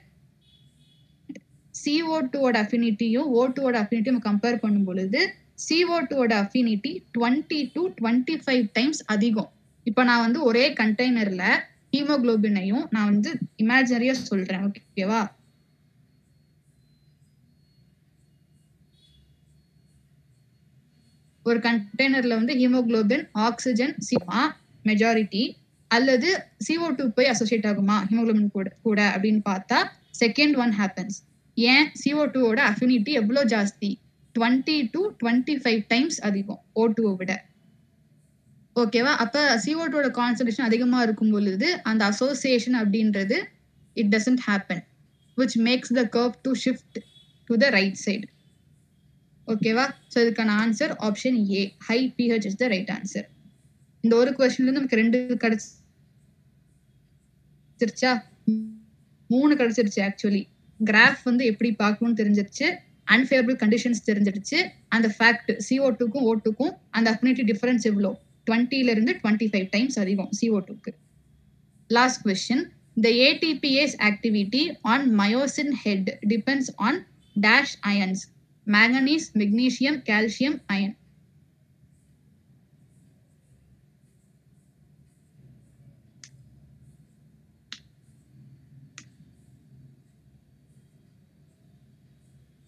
CO2 ஓட அஃபினிட்டியும் O2 ஓட அஃபினிட்டியும் கம்பேர் பண்ணும் பொழுது CO2 ஓட அஃபினிட்டி 20 to 25 டைம்ஸ் அதிகம். இப்போ நான் வந்து ஒரே கண்டெய்னர்ல ஹீமோகுளோபினையும் நான் வந்து இமேஜினரியா சொல்றேன். ஓகேவா? ஒரு கண்டெய்னர்ல வந்து ஹீமோகுளோபின், ஆக்சிஜன், சிமா மெஜாரிட்டி, அல்லது CO2 போய் அசோசியேட் ஆகுமா ஹீமோகுளோபின் கூட அப்படின்னு பார்த்தா செகண்ட் ஒன் ஹேப்பன்ஸ். ஏன்? CO2 ஓட அஃபினிட்டி எவ்வளவு ஜாஸ்தி? 20 to 25 டைம்ஸ் அதிகம் O2 விட. ஓகேவா? அப்ப CO2 ஓட கான்சன்ட்ரேஷன் அதிகமா இருக்கும் பொழுது அந்த அசோசியேஷன் அப்படின்றது it doesn't happen, which makes the curve to shift to the right side. ஓகேவா? ஸோ இதுக்கான answer option A, high pH is the right answer. இந்த ஒரு கொஸ்டின்ல இருந்து நமக்கு 2 கிடைச்சிருச்சா? 3 கிடைச்சிருச்சு. ஆக்சுவலி கிராஃப் வந்து எப்படி பார்க்கணும்னு தெரிஞ்சிருச்சு, அன்ஃபேவரபிள் கண்டிஷன்ஸ் தெரிஞ்சிருச்சு, அந்த ஃபேக்ட் CO2க்கும் O2க்கும் அந்த அஃபினிட்டி டிஃபரன்ஸ் எவ்வளோ 20ல இருந்து 25 டைம்ஸ் அதிகம் CO2க்கு. Last question. The ATPase activity on myosin head depends on dash ions: manganese, magnesium, calcium, iron.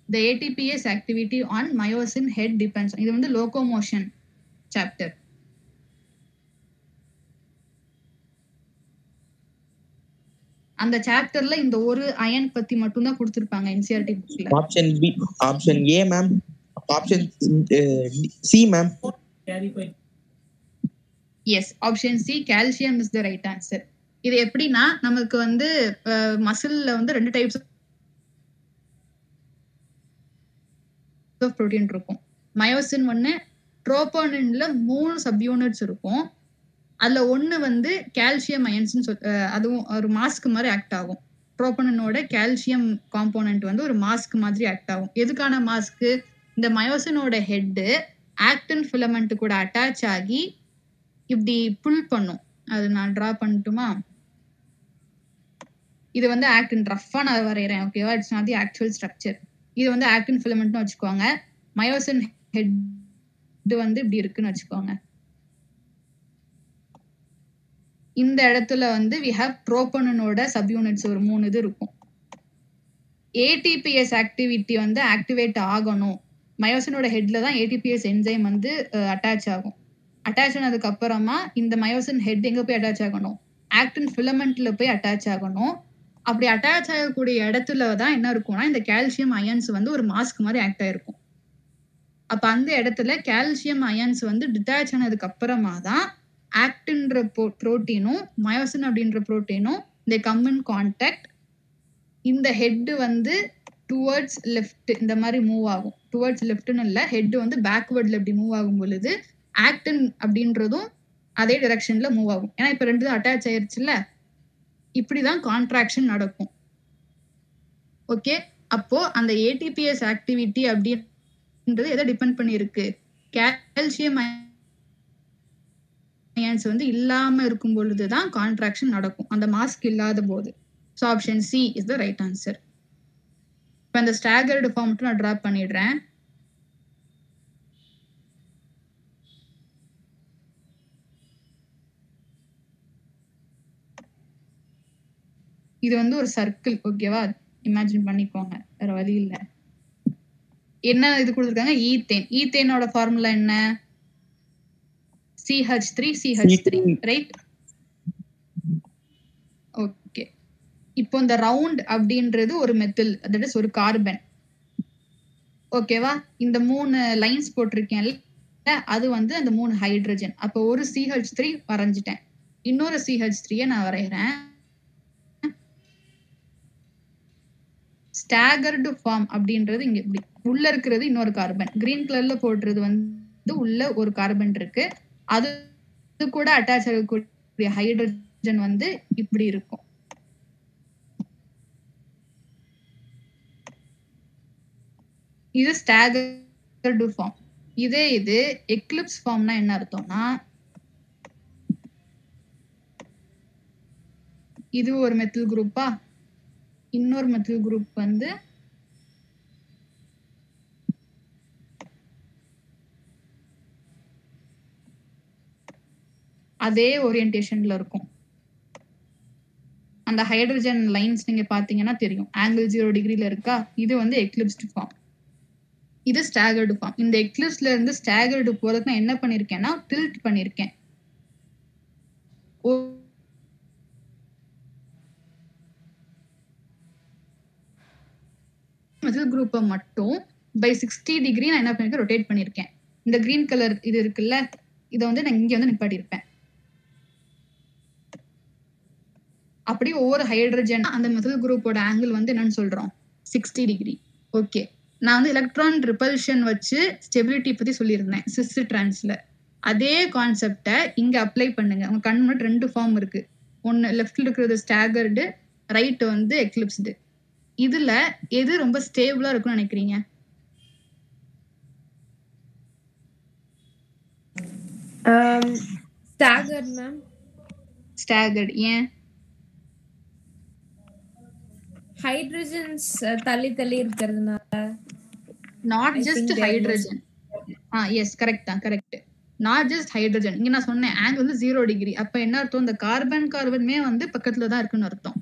The ATPase activity on myosin head depends. இது வந்து locomotion chapter. அந்த சாப்டர்ல இந்த ஒரு அயன் பத்தி மட்டும் தான் கொடுத்திருப்பாங்க என்சிஆர்டி புக்ஸ்ல. Option B, option A ma'am, option C ma'am. Yes, option C calcium is the right answer. இது எப்படின்னா நமக்கு வந்து மசில்ல வந்து 2 டைப்ஸ் ஆஃப் புரோட்டீன் இருக்கும். மயோசின் 1, ட்ரோபோனின்ல 3 சப் யூனிட்ஸ் இருக்கும். அதுல ஒண்ணு வந்து கால்சியம் அயன்ஸ்னு அதுவும் ஒரு மாஸ்க் மாதிரி ஆக்ட் ஆகும். ட்ரோபோனினோட கால்சியம் காம்போனன்ட் வந்து ஒரு மாஸ்க் மாதிரி ஆக்ட் ஆகும். எதுக்கான மாஸ்க்? இந்த மயோசினோட ஹெட் ஆக்டின் ஃபிலமெண்ட் கூட அட்டாச் ஆகி இப்படி புல் பண்ணும். அது நான் டிரா பண்ணட்டுமா? இது வந்து ஆக்டின், ரஃபா நான் வரைகிறேன், ஓகேவா? It's not the actual structure. இது வந்து ஆக்டின் ஃபிலமெண்ட்னு வச்சுக்கோங்க. மயோசின் ஹெட் வந்து இப்படி இருக்குன்னு வச்சுக்கோங்க. இந்த இடத்துல வந்து we have ட்ரோபோனினோட சப் யூனிட்ஸ் ஒரு 3 இது இருக்கும். ஏடிபிஎஸ் ஆக்டிவிட்டி வந்து ஆக்டிவேட் ஆகணும். மயோசினோட ஹெட்ல தான் ஏடிபிஎஸ் என்சைம் வந்து அட்டாச் ஆகும். அட்டாச் ஆனதுக்கு அப்புறமா இந்த மயோசின் ஹெட் எங்க போய் அட்டாச் ஆகணும்? ஆக்டின் ஃபிலமெண்ட்ல போய் அட்டாச் ஆகணும். அப்படி அட்டாச் ஆகக்கூடிய இடத்துல தான் என்ன இருக்கும்னா இந்த கால்சியம் அயன்ஸ் வந்து ஒரு மாஸ்க் மாதிரி ஆக்ட் ஆயிருக்கும். அப்ப அந்த இடத்துல கால்சியம் அயன்ஸ் வந்து டிட்டாச் ஆனதுக்கு அப்புறமா தான் ஆக்டின்ற புரோட்டீனும் மயோசின் அப்படின்ற புரோட்டீனும் இந்த கம் இன் கான்டாக்ட். இந்த ஹெட் வந்து டுவர்ட்ஸ் லெஃப்ட் இந்த மாதிரி மூவ் ஆகும். டுவர்ட்ஸ் லெஃப்ட்னு இல்லை, ஹெட் வந்து பேக்வேர்ட்ல இப்படி மூவ் ஆகும் பொழுது ஆக்டின் அப்படின்றதும் அதே டைரக்ஷன்ல மூவ் ஆகும். ஏன்னா இப்ப 2 அட்டாச் ஆயிருச்சுல்ல, இப்படிதான் கான்ட்ராக்ஷன் நடக்கும். ஓகே, அப்போ அந்த ஏடிபிஎஸ் ஆக்டிவிட்டி அப்படின்றது எதை டிபெண்ட் பண்ணி இருக்கு? கால்சியம் அயன்ஸ் வந்து இல்லாம இருக்கும் பொழுதுதான் கான்ட்ராக்ஷன் நடக்கும், அந்த மாஸ்க் இல்லாத போது. So option C is the right answer. இப்போ இந்த ஸ்டாகர்டு ஃபார்ம் மட்டும் நான் டிரா பண்ணிடுறேன். இது வந்து ஒரு சர்க்கிள், ஓகேவா? இமேஜின் பண்ணிக்கோங்க, வேற வழி இல்லை. என்ன இது கொடுத்துருக்காங்க? ஈத்தேன். ஈத்தேனோட ஃபார்முலா என்ன? CH3CH3, right? ஓகே, இப்போ இந்த ரவுண்ட் அப்படின்றது ஒரு மெத்தில், தட் இஸ் ஒரு கார்பன், ஓகேவா? இந்த 3 லைன்ஸ் போட்டிருக்கேன்ல, அது வந்து அந்த 3 ஹைட்ரஜன். அப்போ ஒரு CH3 வரைஞ்சிட்டேன், இன்னொரு CH3 நான் வரைகிறேன். ஸ்டாகர்டு ஃபார்ம் அப்படின்றது இங்க இப்படி உள்ள இருக்கிறது இன்னொரு கார்பன், கிரீன் கலர்ல போடுறது வந்து உள்ள ஒரு கார்பன் இருக்கு, அது கூட அட்டாச் ஆகக்கூடிய ஹைட்ரஜன் வந்து இப்படி இருக்கும். இது ஸ்டாகர்டு ஃபார்ம். இது எக்லிப்ஸ் ஃபார்ம்னா என்ன அர்த்தம்னா, இது ஒரு மெத்தில் குரூப்பா, இன்னொரு மெத்தில் குரூப் வந்து அதே ஓரியன்டேஷன்ல இருக்கும். அந்த ஹைட்ரஜன் லைன்ஸ் நீங்க பாத்தீங்கன்னா தெரியும், ஆங்கிள் 0 டிகிரில இருக்கா? இது வந்து எக்லிப்ஸ்டு ஃபார்ம், இது ஸ்டாகர்டு ஃபார்ம். இந்த எக்லிப்ஸ்ல இருந்து ஸ்டாகர்டு போறதுக்கு நான் என்ன பண்ணிருக்கேன்னா டில்ட் பண்ணிருக்கேன். மெத்தில் குரூப்பை மட்டும் பை 60 டிகிரி நான் என்ன பண்ணிருக்கேன்? ரொட்டேட் பண்ணிருக்கேன். இந்த கிரீன் கலர் இது இருக்குல்ல, இதை வந்து நான் இங்க வந்து நிப்பாட்டி இருப்பேன். அப்படி ஒவ்வொரு ஹைட்ரஜன் அந்த மெத்தில் குரூப்போட ஆங்கிள் வந்து என்னன்னு சொல்றோம்? 60 டிகிரி. ஓகே, நான் வந்து எலக்ட்ரான் ரிபல்ஷன் வச்சு ஸ்டெபிலிட்டி பத்தி சொல்லியிருந்தேன் சிஸ் டிரான்ஸ்ல. அதே கான்செப்டை இங்க அப்ளை பண்ணுங்க. உங்க கண் முன்னாடி 2 ஃபார்ம் இருக்கு, ஒன்னு லெஃப்ட்ல இருக்கிறது ஸ்டாகர்டு, ரைட் வந்து எக்லிப்ஸ்டு. இதுல எது ரொம்ப ஸ்டேபிளா இருக்கும்னு நினைக்கிறீங்க? Staggered ma'am. ஸ்டாகர்ட் ஏன்? ஹைட்ரஜன்ஸ் தள்ளி தள்ளி இருக்கிறதுனால. Not just hydrogen. Yes, correct தான், கரெக்ட். Not just hydrogen. இங்க நான் சொன்னேன் ஆங்கிள் வந்து 0 டிகிரி. அப்ப என்ன அர்த்தம்? இந்த கார்பன்மே வந்து பக்கத்துல தான் இருக்குன்னு அர்த்தம்.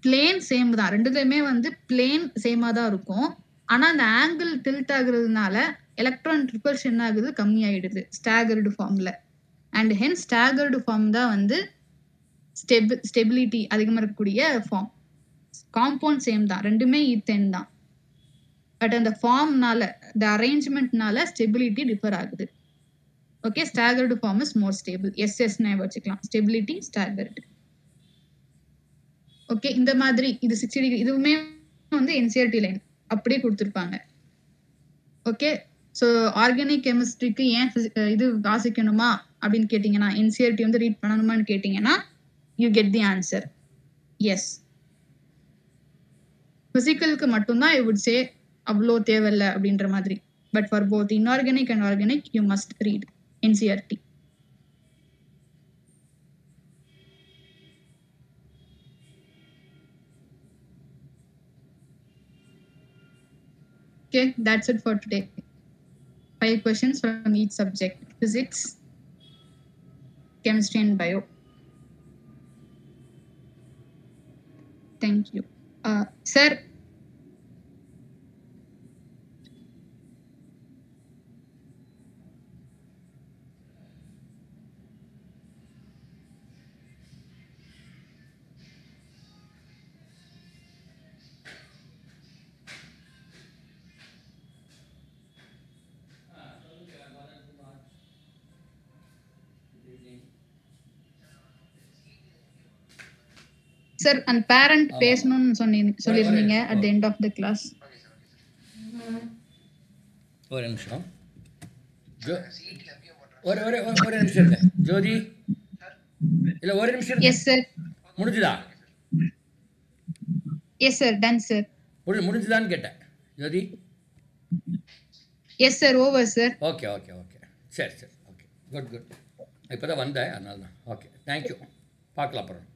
பிளேன் சேம் தான், ரெண்டுலயுமே வந்து பிளேன் சேமா தான் இருக்கும். ஆனா அந்த ஆங்கிள் டில்ட் ஆகுறதுனால எலக்ட்ரான் ரிபல்ஷன் என்ன ஆகுது? கம்மி ஆயிடுது ஸ்டாகர்டு ஃபார்ம்ல. அண்ட் ஹென்ஸ் ஸ்டாகர்டு ஃபார்ம் தான் வந்து ஸ்டெபிலிட்டி அதிகமாக இருக்கக்கூடிய ஃபார்ம். காம்பவுண்ட் சேம் தான், ரெண்டுமே ஈத்தேன் தான். பட் அந்த ஃபார்ம்னால, இந்த அரேஞ்ச்மெண்ட்னால ஸ்டெபிலிட்டி டிஃபர் ஆகுது. Okay, staggered form is more stable. எஸ்எஸ்னே வச்சுக்கலாம், ஸ்டெபிலிட்டி ஸ்டாகர்டு. ஓகே, இந்த மாதிரி இது 60 டிகிரி இதுவுமே வந்து என்சிஆர்டி லைன் அப்படியே கொடுத்துருப்பாங்க. ஓகே, ஸோ ஆர்கானிக் கெமிஸ்ட்ரிக்கு ஏன் இது வாசிக்கணுமா அப்படின்னு கேட்டிங்கன்னா, என்சிஆர்டி வந்து ரீட் பண்ணணுமான்னு கேட்டிங்கன்னா, you get the answer yes. ஃபிசிக்கலுக்கு மட்டும்தான் ஐ வுட் சே அவ்வளோ தேவையில்லை அப்படின்ற மாதிரி. But for both inorganic and organic you must read NCERT. Okay, that's it for today. 5 questions from each subject: physics, chemistry, and bio. Thank you. Sir. Sir அந்த parent பேசணும்னு சொல்லியிருந்தீங்க at the end of the class. ஒரு நிமிஷம் ஒரு நிமிஷம் இருங்க ஜோதி. இல்ல ஒரு நிமிஷம். Yes sir. முடிஞ்சுதா? Yes sir, done sir. முடிஞ்சுதான்னு கேட்டேன் Jyothi. Yes sir, over sir. Okay okay okay, சரி சரி, ஓகே, குட் குட். இப்போ தான் வந்தேன், அதனால தான். Okay, thank you. பார்க்கலாம் அப்புறம்.